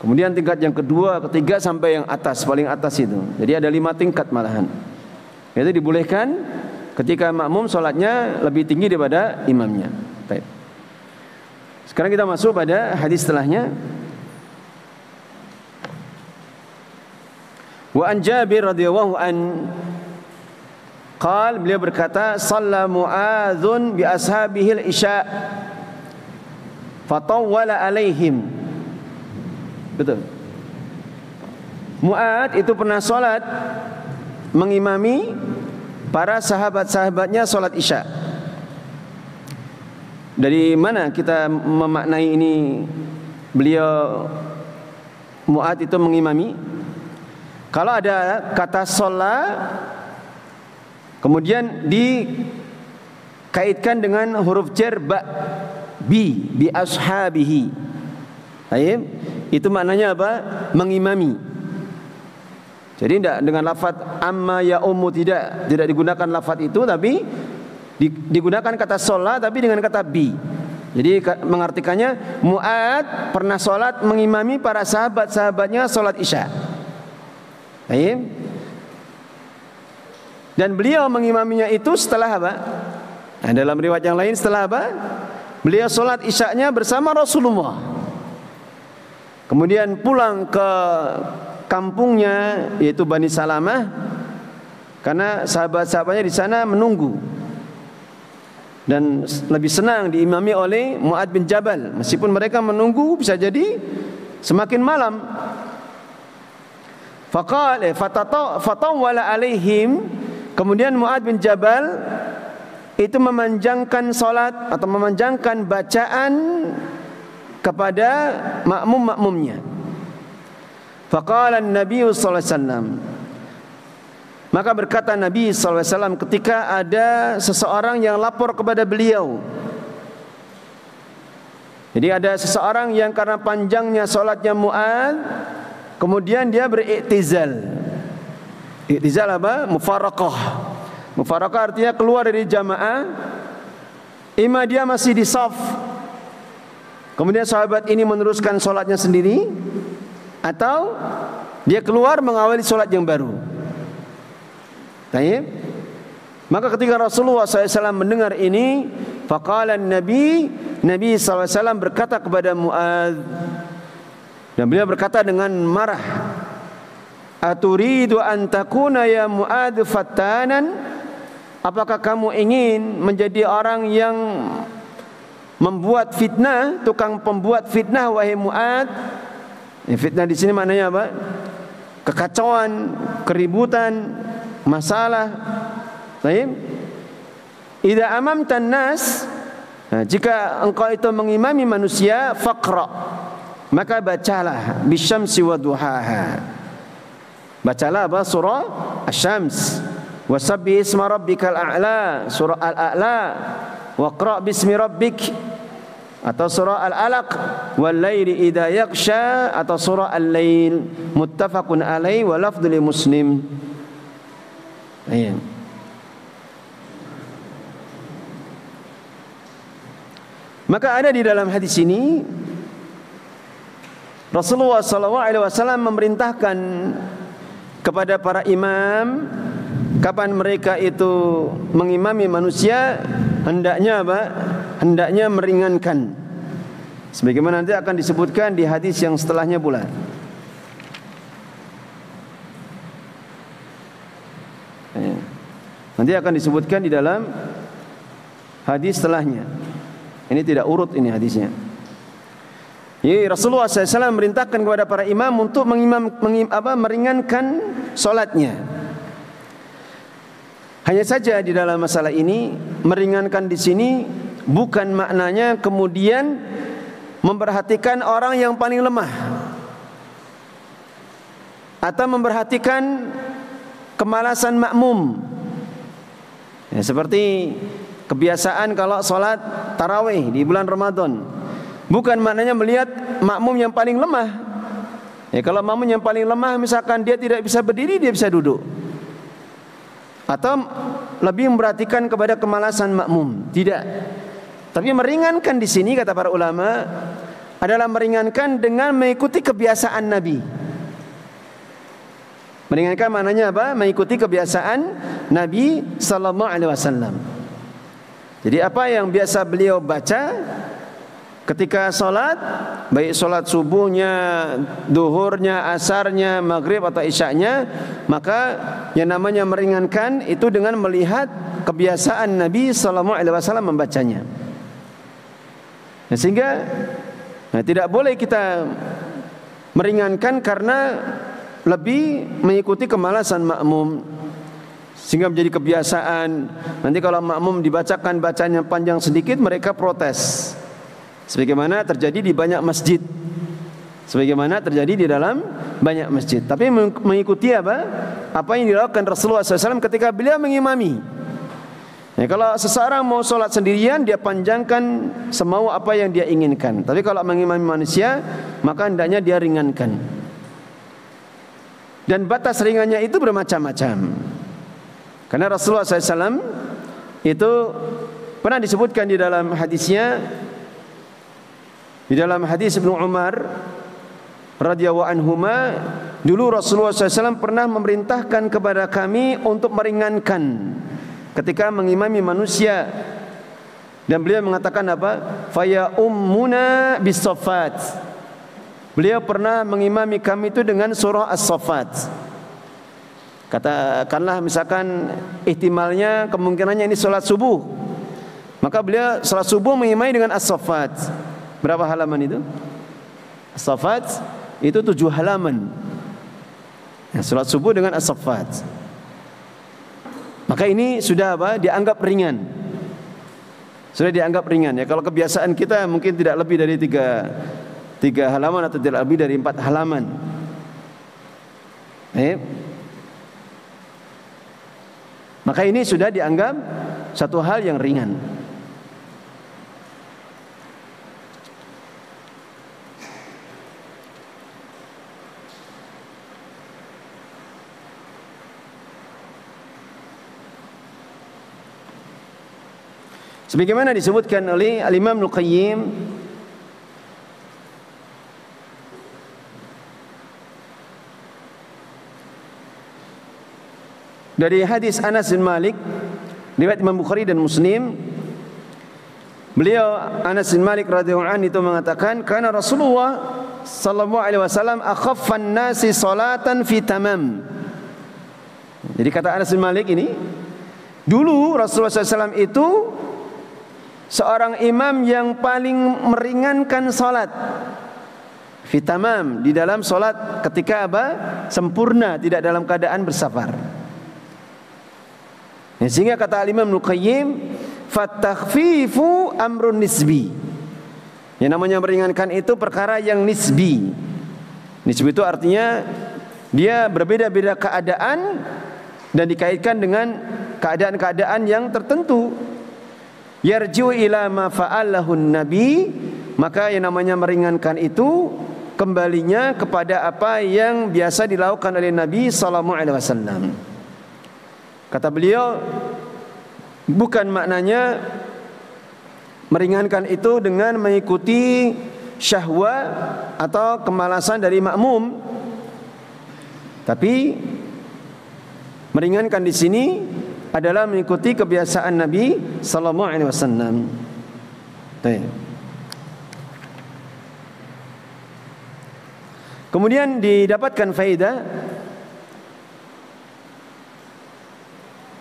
Kemudian tingkat yang kedua, ketiga sampai yang atas, paling atas itu. Jadi ada 5 tingkat malahan. Itu dibolehkan ketika makmum sholatnya lebih tinggi daripada imamnya. Baik. Sekarang kita masuk pada hadis setelahnya. Wa an Jabir radhiyallahu an qala, beliau berkata, shalla Mu'adzun bi ashabihi al-isya fatawwala alaihim. Betul. Mu'adz itu pernah sholat mengimami para sahabat-sahabatnya sholat isya. Dari mana kita memaknai ini beliau Mu'adz itu mengimami? Kalau ada kata sholat kemudian dikaitkan dengan huruf jar ba, bi ashabihi. Baik, itu maknanya apa? Mengimami. Jadi tidak dengan lafaz amma ya ummu, tidak digunakan lafaz itu, tapi digunakan kata sholat tapi dengan kata bi. Jadi mengartikannya Mu'adz pernah sholat mengimami para sahabat-sahabatnya sholat isya. Baik. Dan beliau mengimaminya itu setelah apa? Nah, dalam riwayat yang lain setelah apa? Beliau sholat isyanya bersama Rasulullah. Kemudian pulang ke kampungnya yaitu Bani Salamah, karena sahabat-sahabatnya di sana menunggu. Dan lebih senang diimami oleh Mu'adz bin Jabal, meskipun mereka menunggu bisa jadi semakin malam. Faqala fatawwala alaihim, kemudian Mu'adz bin Jabal itu memanjangkan salat atau memanjangkan bacaan kepada makmum-makmumnya. Faqala an-nabiy sallallahu alaihi wasallam, maka berkata Nabi sallallahu alaihi wasallam ketika ada seseorang yang lapor kepada beliau. Jadi ada seseorang yang karena panjangnya salatnya Mu'adz, kemudian dia beriktizal. Iktizal apa? Mufaraqah. Mufaraqah artinya keluar dari jamaah. Ima dia masih di shaf, kemudian sahabat ini meneruskan sholatnya sendiri, atau dia keluar mengawali sholat yang baru. Baik. Maka ketika Rasulullah SAW mendengar ini, faqala Nabi SAW berkata kepada Mu'adz, dan beliau berkata dengan marah, aturidu an takuna ya Mu'adz fattanan, apakah kamu ingin menjadi orang yang membuat fitnah, tukang pembuat fitnah wahai Mu'adz? Fitnah di sini maknanya apa? Kekacauan, keributan, masalah. Baik. Idza amamtan nas, jika engkau itu mengimami manusia, faqra, maka bacalah bisyamsi wa duhaha. Bacalah apa? Surah Asy-Syams. Wasabbih isma rabbikal a'la, surah Al-A'la. Waqra bismi rabbik, atau surah Al-Alaq. Wal laili idza yaghsha, atau surah Al-Lail. Muttafaqun alaihi wa lafdhu li Muslim. Ayan. Maka ada di dalam hadis ini Rasulullah SAW memerintahkan kepada para imam kapan mereka itu mengimami manusia, hendaknya apa? Hendaknya meringankan. Sebagaimana nanti akan disebutkan di hadis yang setelahnya pula. Nanti akan disebutkan di dalam hadis setelahnya. Ini tidak urut ini hadisnya. Jadi Rasulullah SAW merintahkan kepada para imam untuk meringankan solatnya. Hanya saja di dalam masalah ini, meringankan di sini bukan maknanya kemudian memperhatikan orang yang paling lemah, atau memperhatikan kemalasan makmum. Ya, seperti kebiasaan kalau sholat tarawih di bulan Ramadan, bukan maknanya melihat makmum yang paling lemah. Ya, kalau makmum yang paling lemah misalkan dia tidak bisa berdiri, dia bisa duduk. atau lebih memperhatikan kepada kemalasan makmum. Tidak. Tapi meringankan di sini kata para ulama adalah meringankan dengan mengikuti kebiasaan Nabi. Meringankan maknanya apa? Mengikuti kebiasaan Nabi sallallahu alaihi wasallam. Jadi apa yang biasa beliau baca ketika sholat, baik sholat subuhnya, duhurnya, asarnya, maghrib atau isyaknya, maka yang namanya meringankan itu dengan melihat kebiasaan Nabi sallallahu alaihi wasallam membacanya. Nah, sehingga tidak boleh kita meringankan karena lebih mengikuti kemalasan makmum, sehingga menjadi kebiasaan. Nanti kalau makmum dibacakan bacaan yang panjang sedikit, mereka protes. Sebagaimana terjadi di banyak masjid. Sebagaimana terjadi di dalam banyak masjid. Tapi mengikuti apa? Apa yang dilakukan Rasulullah SAW ketika beliau mengimami. Ya, kalau seseorang mau sholat sendirian, dia panjangkan semau apa yang dia inginkan. Tapi kalau mengimami manusia, maka hendaknya dia ringankan. Dan batas ringannya itu bermacam-macam. Karena Rasulullah SAW itu pernah disebutkan di dalam hadisnya, di dalam hadis Ibnu Umar radhiyallahu anhuma, dulu Rasulullah SAW pernah memerintahkan kepada kami untuk meringankan ketika mengimami manusia. Dan beliau mengatakan apa? Faya ummuna bis-saffat. Beliau pernah mengimami kami itu dengan surah As-Saffat. Katakanlah misalkan ihtimalnya kemungkinannya ini sholat subuh, maka beliau sholat subuh mengimami dengan As-Saffat. Berapa halaman itu? As-Saffat itu 7 halaman. Ya, sholat subuh dengan As-Saffat. Maka ini sudah apa? Dianggap ringan. Sudah dianggap ringan ya. Kalau kebiasaan kita mungkin tidak lebih dari 3 halaman atau tidak lebih dari 4 halaman. Maka ini sudah dianggap satu hal yang ringan. Sebagaimana disebutkan oleh Al-Imam Al-Qayyim dari hadis Anas bin Malik riwayat Imam Bukhari dan Muslim, beliau Anas bin Malik radhiyallahu anhu itu mengatakan, karena Rasulullah sallallahu alaihi wasallam akhaffan nasi salatan fi tamam. Jadi kata Anas bin Malik ini, dulu Rasulullah SAW itu seorang imam yang paling meringankan salat fi tamam, di dalam salat ketika apa? Sempurna, tidak dalam keadaan bersafar. Ya, sehingga kata Imam Al-Qayyim, fatakhfifu amrun nisbi. Yang namanya meringankan itu perkara yang nisbi. Nisbi itu artinya dia berbeda-beda keadaan dan dikaitkan dengan keadaan-keadaan yang tertentu. Yarju ila ma fa'alahun nabi, maka yang namanya meringankan itu kembalinya kepada apa yang biasa dilakukan oleh Nabi sallallahu alaihi wasallam. Kata beliau, bukan maknanya meringankan itu dengan mengikuti syahwat atau kemalasan dari makmum. Tapi meringankan di sini adalah mengikuti kebiasaan Nabi sallallahu alaihi wasallam. Kemudian didapatkan faedah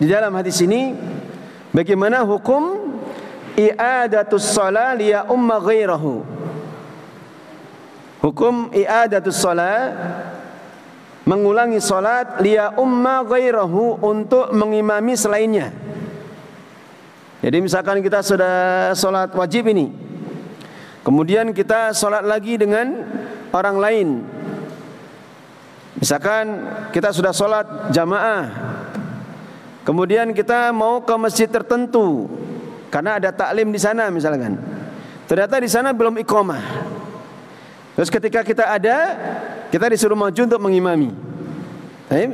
di dalam hadis ini, bagaimana hukum i'adatus shalah liya umma ghairahu. Hukum i'adatus shalah, mengulangi salat liya umma ghairahu, untuk mengimami selainnya. Jadi misalkan kita sudah salat wajib ini, kemudian kita salat lagi dengan orang lain. Misalkan kita sudah salat jamaah, kemudian kita mau ke masjid tertentu karena ada taklim di sana misalkan. Ternyata di sana belum iqamah. Terus ketika kita disuruh maju untuk mengimami.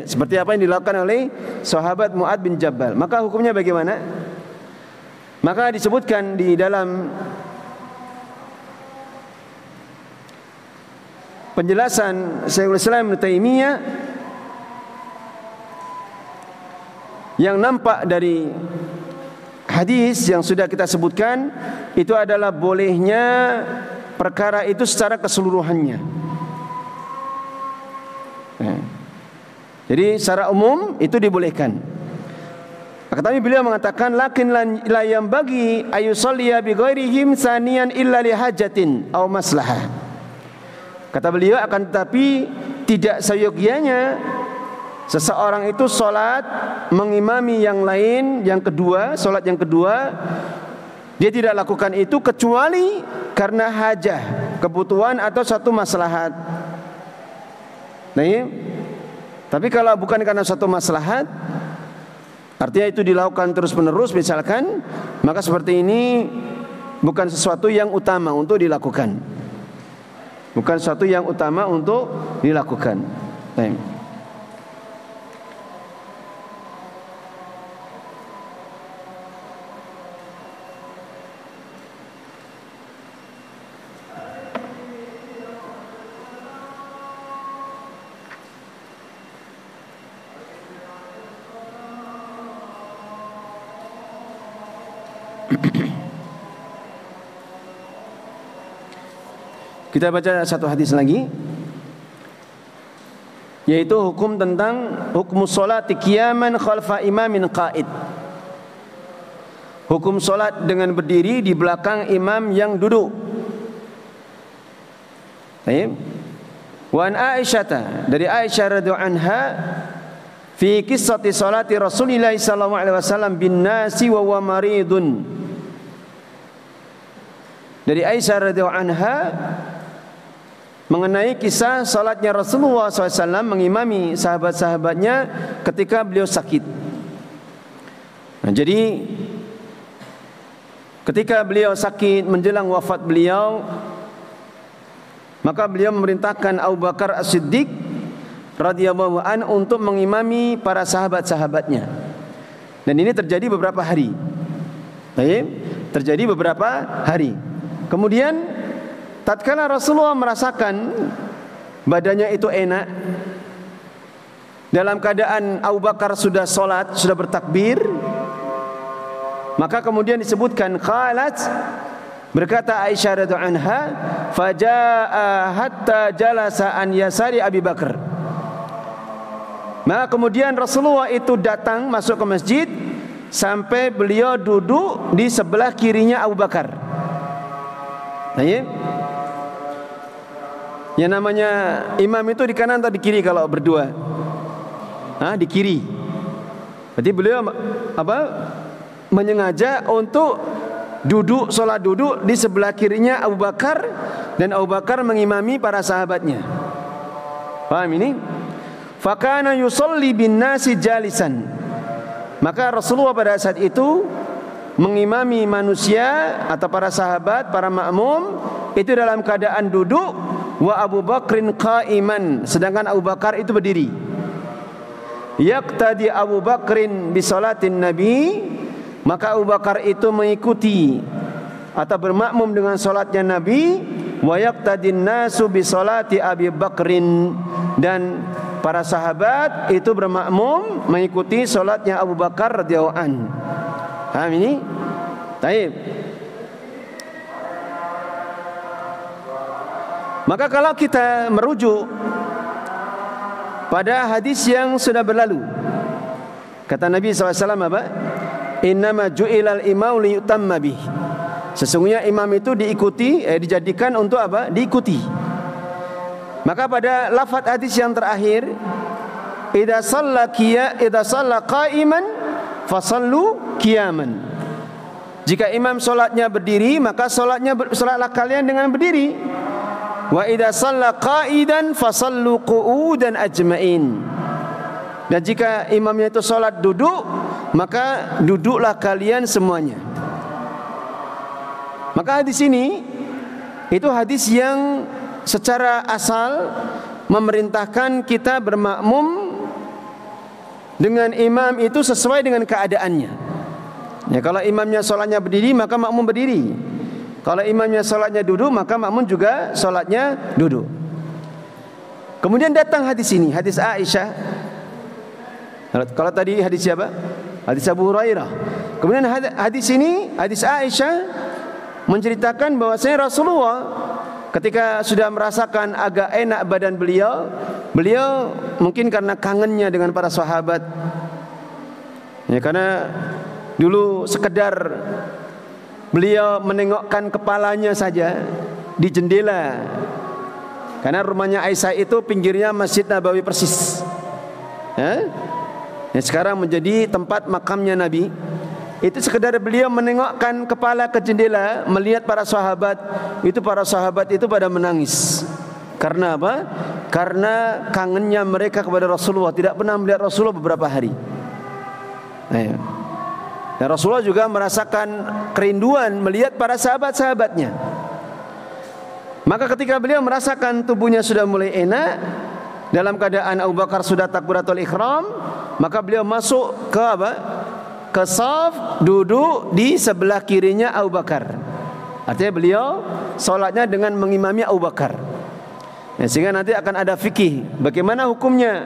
Seperti apa yang dilakukan oleh sahabat Mu'adz bin Jabal. Maka hukumnya bagaimana? Maka disebutkan di dalam penjelasan Syekhul Islam Ibnu Taimiyah yang nampak dari hadis yang sudah kita sebutkan, itu adalah bolehnya perkara itu secara keseluruhannya. Jadi secara umum itu dibolehkan. Tapi beliau mengatakan lakin la yang bagi ayusalliya bi ghairihim saniyan illa li hajatin aw maslahah. Kata beliau, akan tetapi tidak seyogianya seseorang itu sholat mengimami yang lain, yang kedua, sholat yang kedua, dia tidak lakukan itu kecuali karena hajah, kebutuhan atau satu maslahat. Tapi kalau bukan karena satu maslahat, artinya itu dilakukan terus menerus misalkan, maka seperti ini bukan sesuatu yang utama untuk dilakukan. Bukan sesuatu yang utama untuk dilakukan. Kita baca satu hadis lagi, yaitu hukum tentang hukum sholati qiyaman khalfa imamin qa'id. Hukum solat dengan berdiri di belakang imam yang duduk. Wa an Aisyah, dari Aisyah radhiyallahu anha, fi qissati salati Rasulillah sallallahu alaihi wasallam bin nasi wa huwa maridun. Dari Aisyah radhiyallahu anha mengenai kisah salatnya Rasulullah SAW mengimami sahabat-sahabatnya ketika beliau sakit. Jadi ketika beliau sakit menjelang wafat beliau, maka beliau memerintahkan Abu Bakar As-Siddiq radhiyallahu anhu untuk mengimami para sahabat-sahabatnya. Dan ini terjadi beberapa hari. Terjadi beberapa hari. Kemudian tatkala Rasulullah merasakan badannya itu enak, dalam keadaan Abu Bakar sudah sholat, sudah bertakbir, maka kemudian disebutkan qalat, berkata Aisyah radhiyallahu anha, fajaa hatta jalasa an yasari Abi Bakar. Maka kemudian Rasulullah itu datang masuk ke masjid sampai beliau duduk di sebelah kirinya Abu Bakar. Yang namanya imam itu di kanan atau di kiri kalau berdua? Di kiri. Berarti beliau menyengaja untuk duduk, sholat duduk di sebelah kirinya Abu Bakar, dan Abu Bakar mengimami para sahabatnya. Paham ini? Fakana yusalli bin nasi jalisan. Maka Rasulullah pada saat itu mengimami manusia atau para sahabat, para makmum itu dalam keadaan duduk. Wa Abu Bakrin qa'iman, sedangkan Abu Bakar itu berdiri. Yaqtadi Abu Bakrin bi salatin Nabi, maka Abu Bakar itu mengikuti atau bermakmum dengan salatnya Nabi. Wa yaqtadin nasu bi salati Abi Bakrin, dan para sahabat itu bermakmum mengikuti salatnya Abu Bakar radhiyallahu anhu. Paham ini? Baik. Maka kalau kita merujuk pada hadis yang sudah berlalu, kata Nabi SAW apa? Innama ju'ilal imau liyutamma bih. Sesungguhnya imam itu diikuti, dijadikan untuk apa? Diikuti. Maka pada lafaz hadis yang terakhir, idza shalla qa'iman fasallu qiyaman. Jika imam solatnya berdiri, maka solatlah kalian dengan berdiri. Wa idza shalla qa'idan fasallu qu'udan ajma'in. Dan jika imamnya itu salat duduk, maka duduklah kalian semuanya. Maka hadis ini itu hadis yang secara asal memerintahkan kita bermakmum dengan imam itu sesuai dengan keadaannya. Ya, kalau imamnya sholatnya berdiri, maka makmum berdiri. Kalau imamnya sholatnya duduk, maka makmum juga sholatnya duduk. Kemudian datang hadis ini, hadis Aisyah. Kalau tadi hadis siapa? Hadis Abu Hurairah. Kemudian hadis ini, hadis Aisyah menceritakan bahwasanya Rasulullah ketika sudah merasakan agak enak badan beliau mungkin karena kangennya dengan para sahabat. Ya, karena dulu sekedar beliau menengokkan kepalanya saja di jendela. Karena rumahnya Aisyah itu pinggirnya Masjid Nabawi persis. Ya, sekarang menjadi tempat makamnya Nabi. Itu sekedar beliau menengokkan kepala ke jendela, melihat para sahabat itu pada menangis. Karena apa? Karena kangennya mereka kepada Rasulullah, tidak pernah melihat Rasulullah beberapa hari. Dan Rasulullah juga merasakan kerinduan melihat para sahabat-sahabatnya. Maka ketika beliau merasakan tubuhnya sudah mulai enak, dalam keadaan Abu Bakar sudah takbiratul ihram, maka beliau masuk ke apa? Ke shaf, duduk di sebelah kirinya Abu Bakar. Artinya beliau sholatnya dengan mengimami Abu Bakar. Ya, sehingga nanti akan ada fikih bagaimana hukumnya.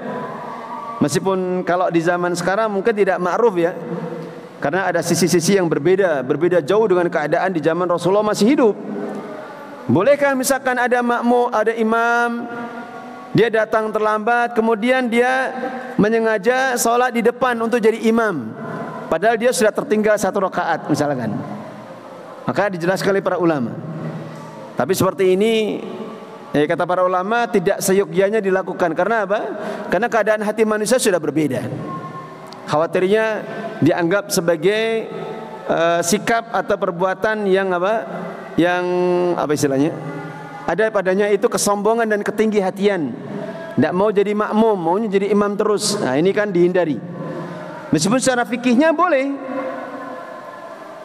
Meskipun kalau di zaman sekarang mungkin tidak ma'ruf ya, karena ada sisi-sisi yang berbeda jauh dengan keadaan di zaman Rasulullah masih hidup. Bolehkah misalkan ada makmum, ada imam, dia datang terlambat, kemudian dia menyengaja sholat di depan untuk jadi imam, padahal dia sudah tertinggal 1 rakaat misalkan. Maka dijelaskan oleh para ulama. Tapi seperti ini, kata para ulama, tidak seyogyanya dilakukan. Karena apa? Karena keadaan hati manusia sudah berbeda. Khawatirnya dianggap sebagai sikap atau perbuatan yang apa istilahnya? Ada padanya itu kesombongan dan ketinggi hatian. Tidak mau jadi makmum, maunya jadi imam terus. Nah, ini kan dihindari. Meskipun secara fikihnya boleh.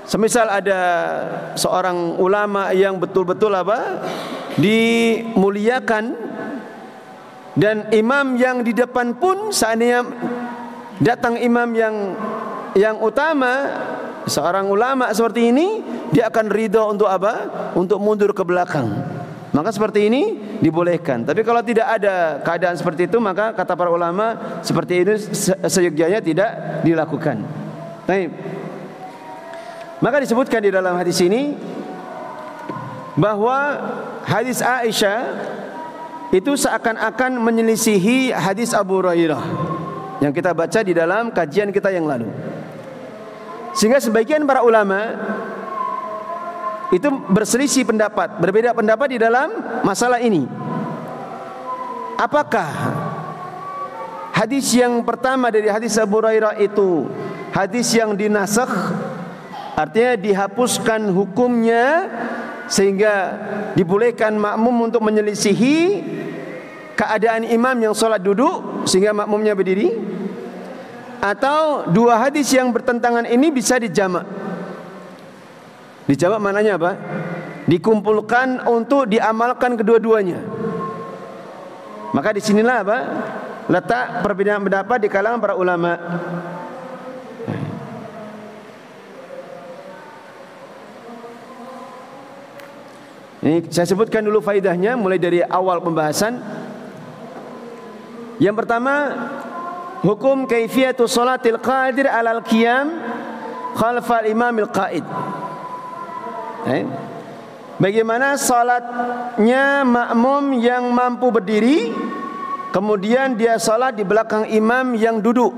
Semisal ada seorang ulama yang betul-betul dimuliakan, dan imam yang di depan pun seandainya datang imam yang utama, seorang ulama seperti ini, dia akan ridho untuk untuk mundur ke belakang. Maka seperti ini dibolehkan. Tapi kalau tidak ada keadaan seperti itu, maka kata para ulama seperti ini seyogyanya tidak dilakukan. Baik. Maka disebutkan di dalam hadis ini bahwa hadis Aisyah itu seakan-akan menyelisihi hadis Abu Hurairah yang kita baca di dalam kajian kita yang lalu. Sehingga sebagian para ulama itu berselisih pendapat, berbeda pendapat di dalam masalah ini. Apakah hadis yang pertama dari hadis Abu Hurairah itu hadis yang dinasakh, artinya dihapuskan hukumnya sehingga dibolehkan makmum untuk menyelisihi keadaan imam yang sholat duduk sehingga makmumnya berdiri, atau dua hadis yang bertentangan ini bisa dijamak? Dijamak maknanya apa? Dikumpulkan untuk diamalkan kedua-duanya. Maka disinilah letak perbedaan pendapat di kalangan para ulama. Ini saya sebutkan dulu faidahnya mulai dari awal pembahasan. Yang pertama, hukum kaifiyatu salatil qadir alal qiyam khalfal imamil qaid. Bagaimana salatnya makmum yang mampu berdiri, kemudian dia salat di belakang imam yang duduk.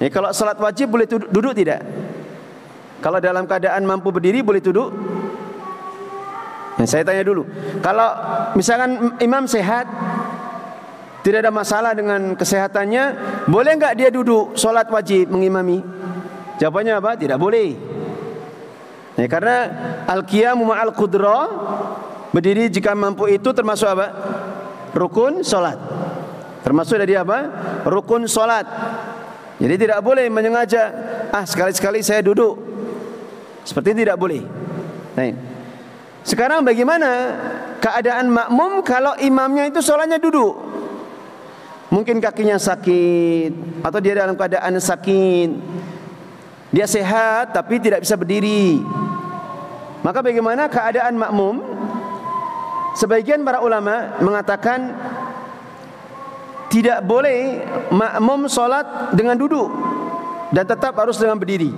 Kalau salat wajib boleh duduk tidak? Kalau dalam keadaan mampu berdiri boleh duduk? Saya tanya dulu. Kalau misalkan imam sehat, tidak ada masalah dengan kesehatannya, boleh enggak dia duduk salat wajib mengimami? Jawabannya apa? Tidak boleh. Karena al-qiyamu ma'al qudrah, berdiri jika mampu itu termasuk apa? Rukun salat. Termasuk dari apa? Rukun salat. Jadi tidak boleh menyengaja, sekali-sekali saya duduk. Seperti ini tidak boleh. Sekarang bagaimana keadaan makmum kalau imamnya itu salatnya duduk? mungkin kakinya sakit atau dia dalam keadaan sakit, dia sehat tapi tidak bisa berdiri, maka bagaimana keadaan makmum? Sebagian para ulama mengatakan tidak boleh makmum solat dengan duduk dan tetap harus dengan berdiri.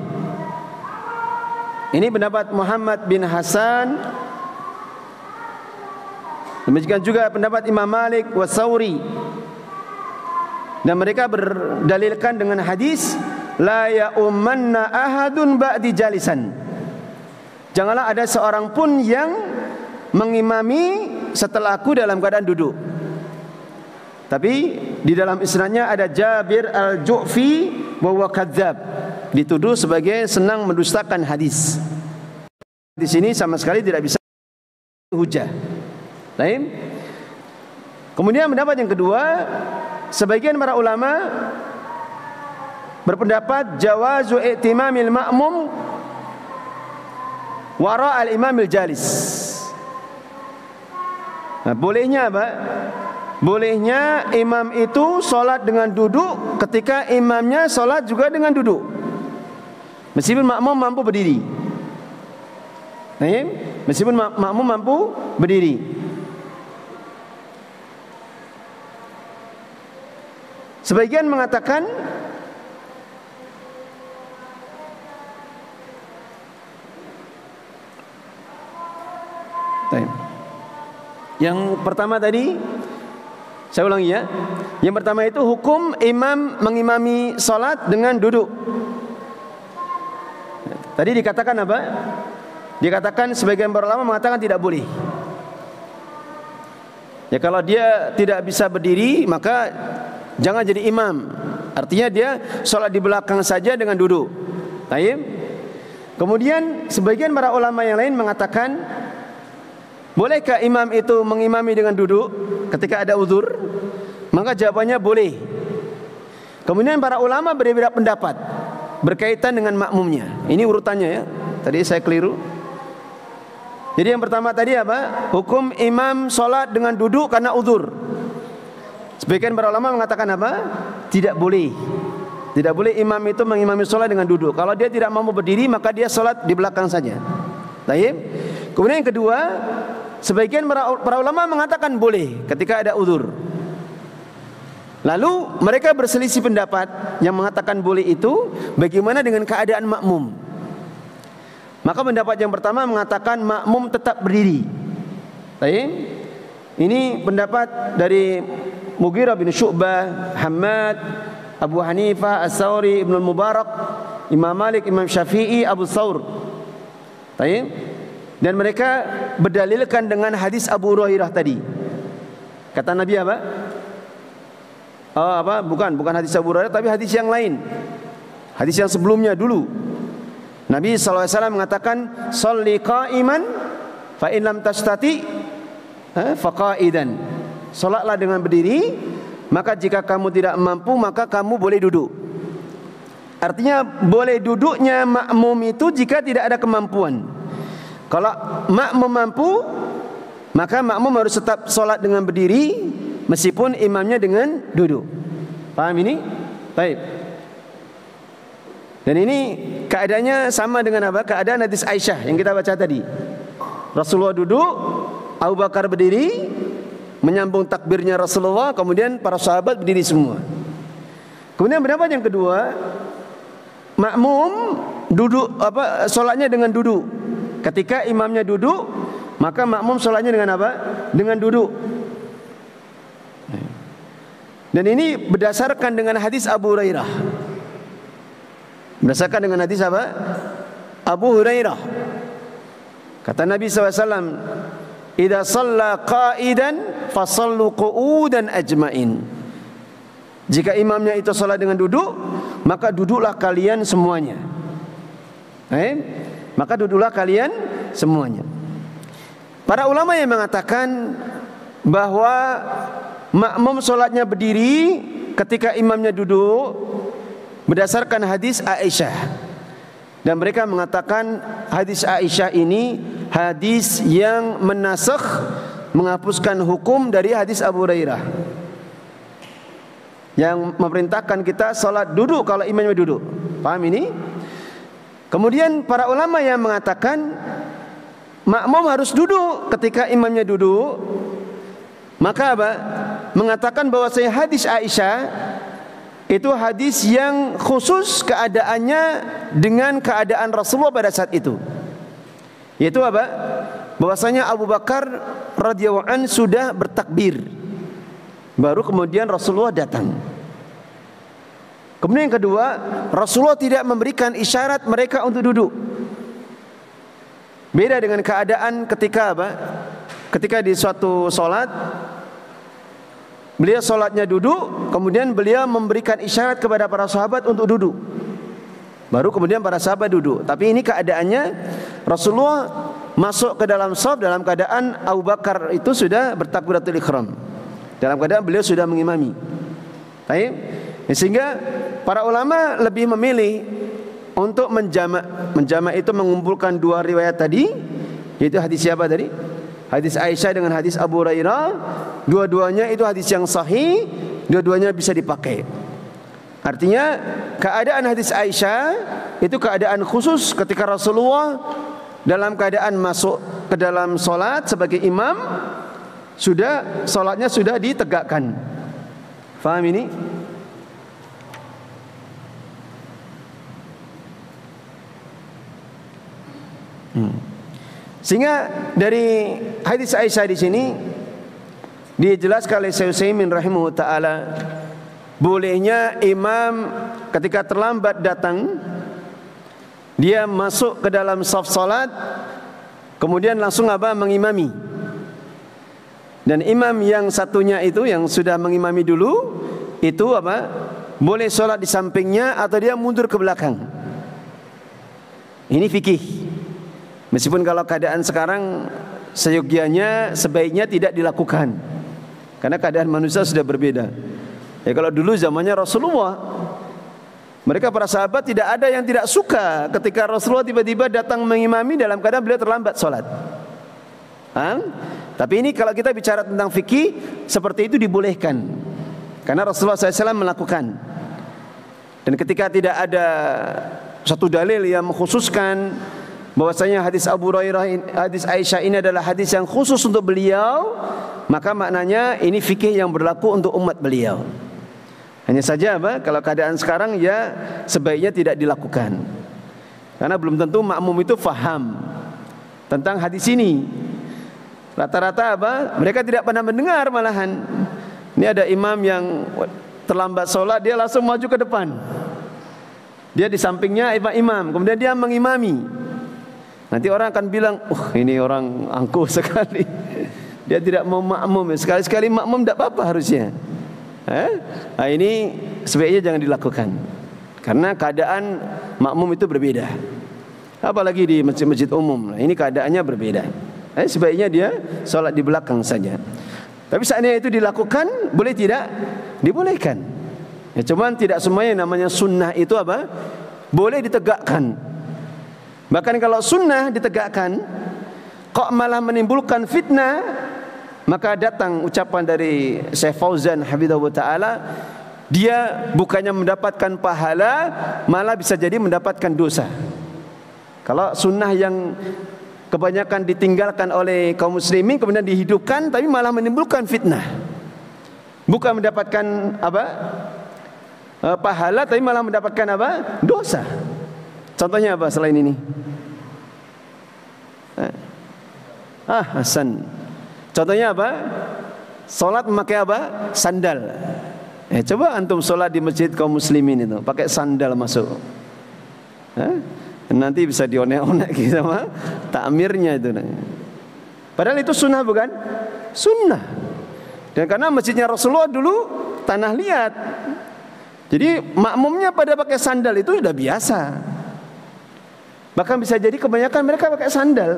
Ini pendapat Muhammad bin Hasan. Demikian juga pendapat Imam Malik wa Tsauri. Dan mereka berdalilkan dengan hadis la ya'ummanna ahadun ba'di jalisan. Janganlah ada seorang pun yang mengimami setelahku dalam keadaan duduk. Tapi di dalam isnadnya ada Jabir al-Ju'fi wa huwa kadzdzab, dituduh sebagai senang mendustakan hadis. Di sini sama sekali tidak bisa hujah. Baik. Kemudian pendapat yang kedua, sebagian para ulama berpendapat jawazu i'timamil ma'mum wara al-imamil jalis. Nah, bolehnya apa? Bolehnya imam itu solat dengan duduk ketika imamnya solat juga dengan duduk, meskipun makmum mampu berdiri. Meskipun makmum mampu berdiri. Sebagian mengatakan yang pertama tadi, saya ulangi ya. Yang pertama itu hukum imam mengimami salat dengan duduk. Tadi dikatakan apa? Dikatakan sebagian para ulama mengatakan tidak boleh. Ya kalau dia tidak bisa berdiri maka jangan jadi imam. Artinya dia salat di belakang saja dengan duduk. Baik. Kemudian sebagian para ulama yang lain mengatakan bolehkah imam itu mengimami dengan duduk ketika ada uzur? Maka jawabannya boleh. Kemudian para ulama berbeda pendapat berkaitan dengan makmumnya. Ini urutannya ya. Tadi saya keliru. Jadi yang pertama tadi apa? Hukum imam solat dengan duduk karena uzur. Sebagian para ulama mengatakan apa? Tidak boleh. Tidak boleh imam itu mengimami solat dengan duduk. Kalau dia tidak mampu berdiri maka dia solat di belakang saja. Baik. Kemudian yang kedua, sebagian para ulama mengatakan boleh ketika ada uzur. Lalu mereka berselisih pendapat. Yang mengatakan boleh itu bagaimana dengan keadaan makmum? Maka pendapat yang pertama mengatakan makmum tetap berdiri. Baik. Ini pendapat dari Mughirah bin Syu'bah, Hammad, Abu Hanifah, As-Tsauri, Ibnu Mubarak, Imam Malik, Imam Syafi'i, Abu Thawr. Baik. Dan mereka berdalilkan dengan hadis Abu Hurairah tadi. Kata Nabi apa? Bukan hadis Abu Hurairah, tapi hadis yang lain. Hadis yang sebelumnya dulu. Nabi SAW mengatakan, "Shalli qa'iman fa in lam tastati fa qa'idan." Salatlah dengan berdiri, maka jika kamu tidak mampu maka kamu boleh duduk. Artinya boleh duduknya makmum itu jika tidak ada kemampuan. Kalau makmum mampu, maka makmum harus tetap solat dengan berdiri meskipun imamnya dengan duduk. Paham ini? Baik. Dan ini keadaannya sama dengan apa? Keadaan hadis Aisyah yang kita baca tadi. Rasulullah duduk, Abu Bakar berdiri, menyambung takbirnya Rasulullah, kemudian para sahabat berdiri semua. Kemudian pendapat yang kedua, makmum duduk solatnya dengan duduk. Ketika imamnya duduk, maka makmum solatnya dengan apa? Dengan duduk. Dan ini berdasarkan dengan hadis Abu Hurairah. Berdasarkan dengan hadis apa? Abu Hurairah. Kata Nabi SAW, "Idza shalla qa'idan fasallu qu'udan ajma'in." Jika imamnya itu salat dengan duduk, maka duduklah kalian semuanya. Maka duduklah kalian semuanya. Para ulama yang mengatakan bahwa makmum salatnya berdiri ketika imamnya duduk berdasarkan hadis Aisyah. Dan mereka mengatakan hadis Aisyah ini hadis yang menasakh, menghapuskan hukum dari hadis Abu Hurairah. yang memerintahkan kita salat duduk kalau imamnya duduk. Paham ini? Kemudian para ulama yang mengatakan makmum harus duduk ketika imamnya duduk. Maka apa? Mengatakan bahwa hadis Aisyah itu hadis yang khusus keadaannya dengan keadaan Rasulullah pada saat itu. Yaitu apa? Bahwasanya Abu Bakar radhiyallahu an sudah bertakbir, baru kemudian Rasulullah datang. Kemudian yang kedua, Rasulullah tidak memberikan isyarat mereka untuk duduk. Beda dengan keadaan ketika apa? Ketika di suatu solat, beliau solatnya duduk, kemudian beliau memberikan isyarat kepada para sahabat untuk duduk, baru kemudian para sahabat duduk. Tapi ini keadaannya Rasulullah masuk ke dalam shaf dalam keadaan Abu Bakar itu sudah bertakbiratul ihram, dalam keadaan beliau sudah mengimami. Baik. Sehingga para ulama lebih memilih untuk menjamak. Menjamak itu mengumpulkan dua riwayat tadi, yaitu hadis siapa tadi? Hadis Aisyah dengan hadis Abu Hurairah. Dua-duanya itu hadis yang sahih, dua-duanya bisa dipakai. Artinya keadaan hadis Aisyah itu keadaan khusus ketika Rasulullah dalam keadaan masuk ke dalam solat sebagai imam, sudah solatnya sudah ditegakkan. Faham ini? Sehingga dari hadis Aisyah di sini dijelaskan oleh Syekh Utsaimin rahimahullah taala, bolehnya imam ketika terlambat datang, dia masuk ke dalam shaf salat, kemudian langsung apa? Mengimami. Dan imam yang satunya itu yang sudah mengimami dulu itu apa? Boleh salat di sampingnya atau dia mundur ke belakang. Ini fikih. Meskipun kalau keadaan sekarang seyogianya sebaiknya tidak dilakukan, karena keadaan manusia sudah berbeda. Ya kalau dulu zamannya Rasulullah, mereka para sahabat tidak ada yang tidak suka ketika Rasulullah tiba-tiba datang mengimami dalam keadaan beliau terlambat sholat. Tapi ini kalau kita bicara tentang fikih, seperti itu dibolehkan, karena Rasulullah SAW melakukan. Dan ketika tidak ada satu dalil yang mengkhususkan bahwasanya hadis Abu Hurairah, hadis Aisyah ini adalah hadis yang khusus untuk beliau, maka maknanya ini fikih yang berlaku untuk umat beliau. Hanya saja apa? Kalau keadaan sekarang ya sebaiknya tidak dilakukan, karena belum tentu makmum itu faham tentang hadis ini. Rata-rata apa? Mereka tidak pernah mendengar malahan. Ini ada imam yang terlambat sholat, dia langsung maju ke depan. Dia di sampingnya imam, kemudian dia mengimami. Nanti orang akan bilang, ini orang angkuh sekali. Dia tidak mau makmum. Sekali-sekali makmum tidak apa-apa harusnya. Nah, ini sebaiknya jangan dilakukan, karena keadaan makmum itu berbeda. Apalagi di masjid-masjid umum. Nah, ini keadaannya berbeda. Sebaiknya dia sholat di belakang saja. Tapi seandainya itu dilakukan, boleh tidak? Dibolehkan. Ya, cuman tidak semuanya namanya sunnah itu apa? Boleh ditegakkan. Bahkan kalau sunnah ditegakkan kok malah menimbulkan fitnah, maka datang ucapan dari Syekh Fauzan hafizahullah taala, dia bukannya mendapatkan pahala, malah bisa jadi mendapatkan dosa. Kalau sunnah yang kebanyakan ditinggalkan oleh kaum muslimin kemudian dihidupkan, tapi malah menimbulkan fitnah, bukan mendapatkan apa? Pahala, tapi malah mendapatkan apa? Dosa. Contohnya apa selain ini? Hasan. Contohnya apa? Salat memakai apa? Sandal. Coba antum salat di masjid kaum muslimin itu pakai sandal masuk. Nanti bisa dionek-onek gitu sama takmirnya itu. Padahal itu sunnah bukan? Sunnah. Dan karena masjidnya Rasulullah dulu tanah liat, jadi makmumnya pada pakai sandal itu sudah biasa. Bahkan bisa jadi kebanyakan mereka pakai sandal.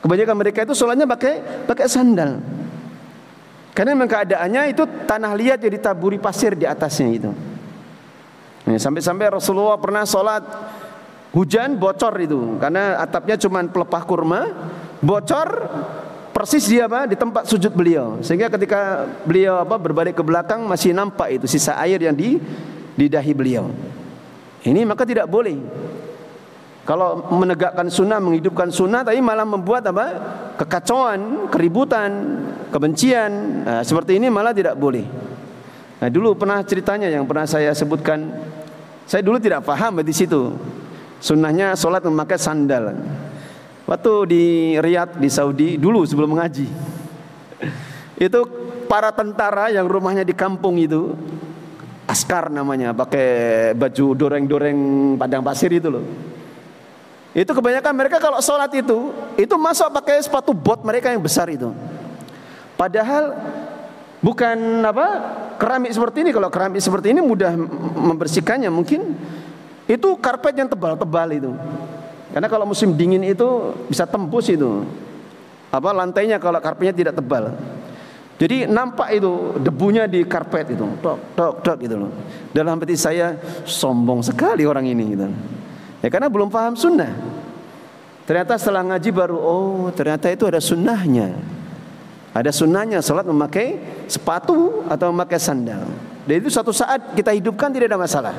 Kebanyakan mereka itu sholatnya pakai sandal. Karena memang keadaannya itu tanah liat, jadi taburi pasir di atasnya itu. Sampai-sampai Rasulullah pernah sholat hujan bocor itu, karena atapnya cuma pelepah kurma, bocor, persis di apa? Di tempat sujud beliau. Sehingga ketika beliau berbalik ke belakang masih nampak itu sisa air yang di dahi beliau. Ini maka tidak boleh. Kalau menegakkan sunnah, menghidupkan sunnah, tapi malah membuat kekacauan, keributan, kebencian, seperti ini malah tidak boleh. Nah, dulu pernah ceritanya yang pernah saya sebutkan. Saya dulu tidak paham di situ. Sunnahnya sholat memakai sandal. Waktu di Riyadh di Saudi dulu sebelum mengaji, itu para tentara yang rumahnya di kampung itu, askar namanya, pakai baju doreng-doreng padang pasir itu loh. Itu kebanyakan mereka kalau sholat itu masuk pakai sepatu bot mereka yang besar itu. Padahal bukan keramik seperti ini. Kalau keramik seperti ini mudah membersihkannya mungkin. Itu karpet yang tebal-tebal itu. Karena kalau musim dingin itu bisa tembus itu. Lantainya kalau karpetnya tidak tebal. Jadi nampak itu debunya di karpet itu. Tok tok tok gitu loh. Dalam hati saya, sombong sekali orang ini gitu. Ya karena belum paham sunnah. Ternyata setelah ngaji baru, ternyata itu ada sunnahnya. Ada sunnahnya sholat memakai sepatu atau memakai sandal. Dan itu suatu saat kita hidupkan tidak ada masalah.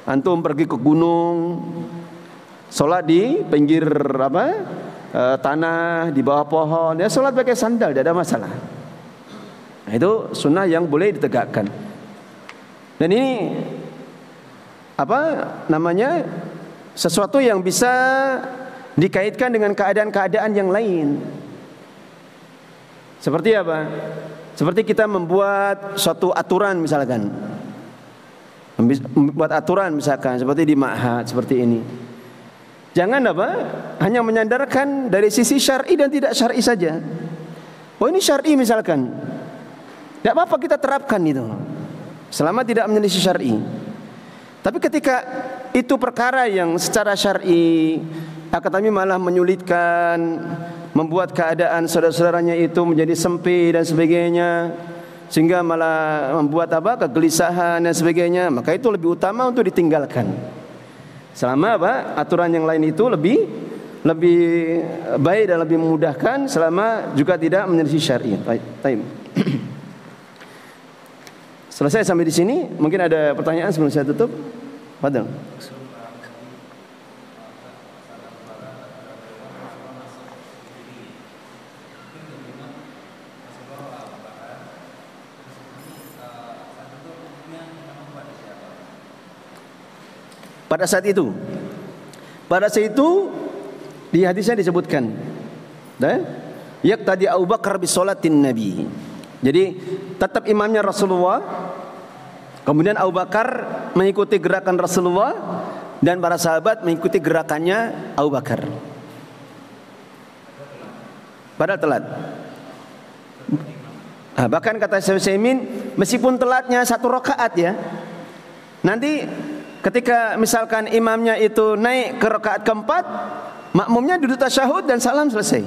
Antum pergi ke gunung, sholat di pinggir tanah, di bawah pohon, ya sholat pakai sandal, tidak ada masalah. Nah, itu sunnah yang boleh ditegakkan. Dan ini sesuatu yang bisa dikaitkan dengan keadaan-keadaan yang lain. Seperti apa? Seperti kita membuat suatu aturan misalkan. Membuat aturan misalkan seperti di ma'had seperti ini. Jangan hanya menyandarkan dari sisi syar'i dan tidak syar'i saja. Ini syar'i misalkan. Tidak apa-apa kita terapkan itu. Selama tidak menyelisih syar'i. Tapi ketika itu perkara yang secara syar'i akan tapi malah menyulitkan, membuat keadaan saudara-saudaranya itu menjadi sempit dan sebagainya, sehingga malah membuat kegelisahan dan sebagainya, maka itu lebih utama untuk ditinggalkan. Selama aturan yang lain itu lebih baik dan lebih memudahkan, selama juga tidak menyelisih syar'i. Baik. Selesai sampai di sini. Mungkin ada pertanyaan sebelum saya tutup. Fadhil. Pada saat itu di hadisnya disebutkan, yaqtadi Abu Bakar bi sholatin Nabi. Jadi tetap imamnya Rasulullah, kemudian Abu Bakar mengikuti gerakan Rasulullah, dan para sahabat mengikuti gerakannya Abu Bakar. Padahal telat. Bahkan kata Syekh Utsaimin, meskipun telatnya 1 rakaat ya, nanti ketika misalkan imamnya itu naik ke rakaat keempat, makmumnya duduk tasyahud dan salam, selesai.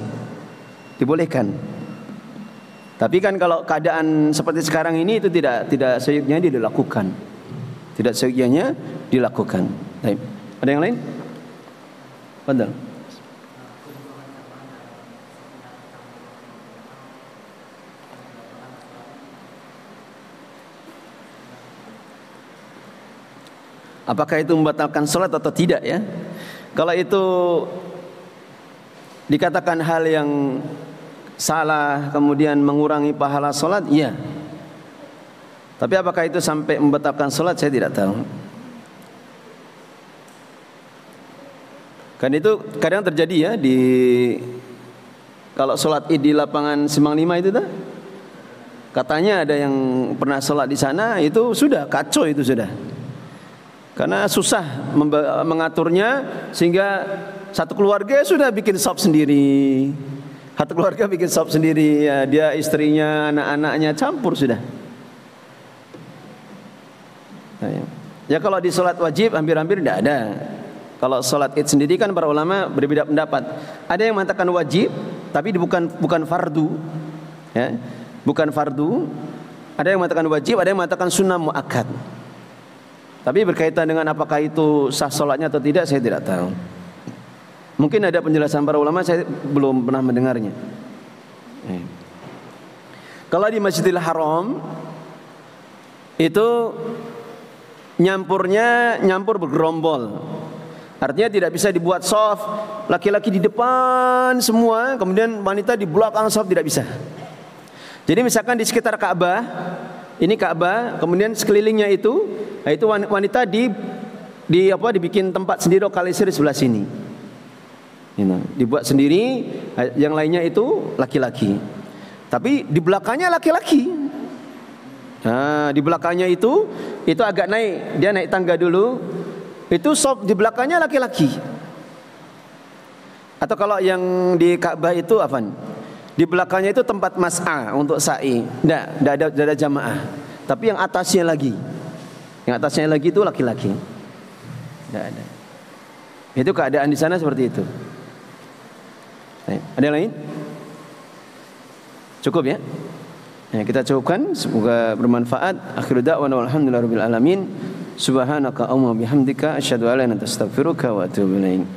Dibolehkan. Tapi kan kalau keadaan seperti sekarang ini itu tidak seyogyanya dilakukan. Tidak seyogyanya dilakukan. Baik. Ada yang lain? Fadhil. Apakah itu membatalkan sholat atau tidak ya? Kalau itu dikatakan hal yang salah kemudian mengurangi pahala sholat, iya. Tapi apakah itu sampai membatalkan sholat, saya tidak tahu. Kan itu kadang terjadi ya kalau sholat id di lapangan Simpang 5 itu dah. Katanya ada yang pernah sholat di sana, itu sudah kacau itu sudah. Karena susah mengaturnya, sehingga satu keluarga sudah bikin shop sendiri. Satu keluarga bikin shop sendiri, ya, dia istrinya, anak-anaknya campur sudah. Ya kalau di sholat wajib hampir-hampir tidak ada. Kalau sholat id sendiri kan para ulama berbeda pendapat. Ada yang mengatakan wajib, tapi bukan fardu, ya, bukan fardu. Ada yang mengatakan wajib, ada yang mengatakan sunnah muakkad. Tapi berkaitan dengan apakah itu sah sholatnya atau tidak, saya tidak tahu. Mungkin ada penjelasan para ulama, saya belum pernah mendengarnya. Kalau di Masjidil Haram itu nyampur bergerombol. Artinya tidak bisa dibuat shaf, laki-laki di depan semua, kemudian wanita di belakang shaf, tidak bisa. Jadi misalkan di sekitar Ka'bah, ini Ka'bah, kemudian sekelilingnya itu wanita dibikin tempat sendiri, lokalisir di sebelah sini. Dibuat sendiri, yang lainnya itu laki-laki. Tapi di belakangnya laki-laki. Nah, di belakangnya itu agak naik, dia naik tangga dulu. Itu shaf di belakangnya laki-laki. Atau kalau yang di Ka'bah itu apa? Di belakangnya itu tempat mas'a untuk sa'i. Tidak ada jamaah. Tapi yang atasnya lagi itu laki-laki. Tidak ada. Itu keadaan di sana seperti itu. Ada yang lain? Cukup ya? Kita cukupkan, semoga bermanfaat. Akhiru da'wana walhamdulillahirabbil alamin. Subhanaka Allahumma bihamdika asyhadu an la ilaha illa anta astaghfiruka wa atubu ilaik.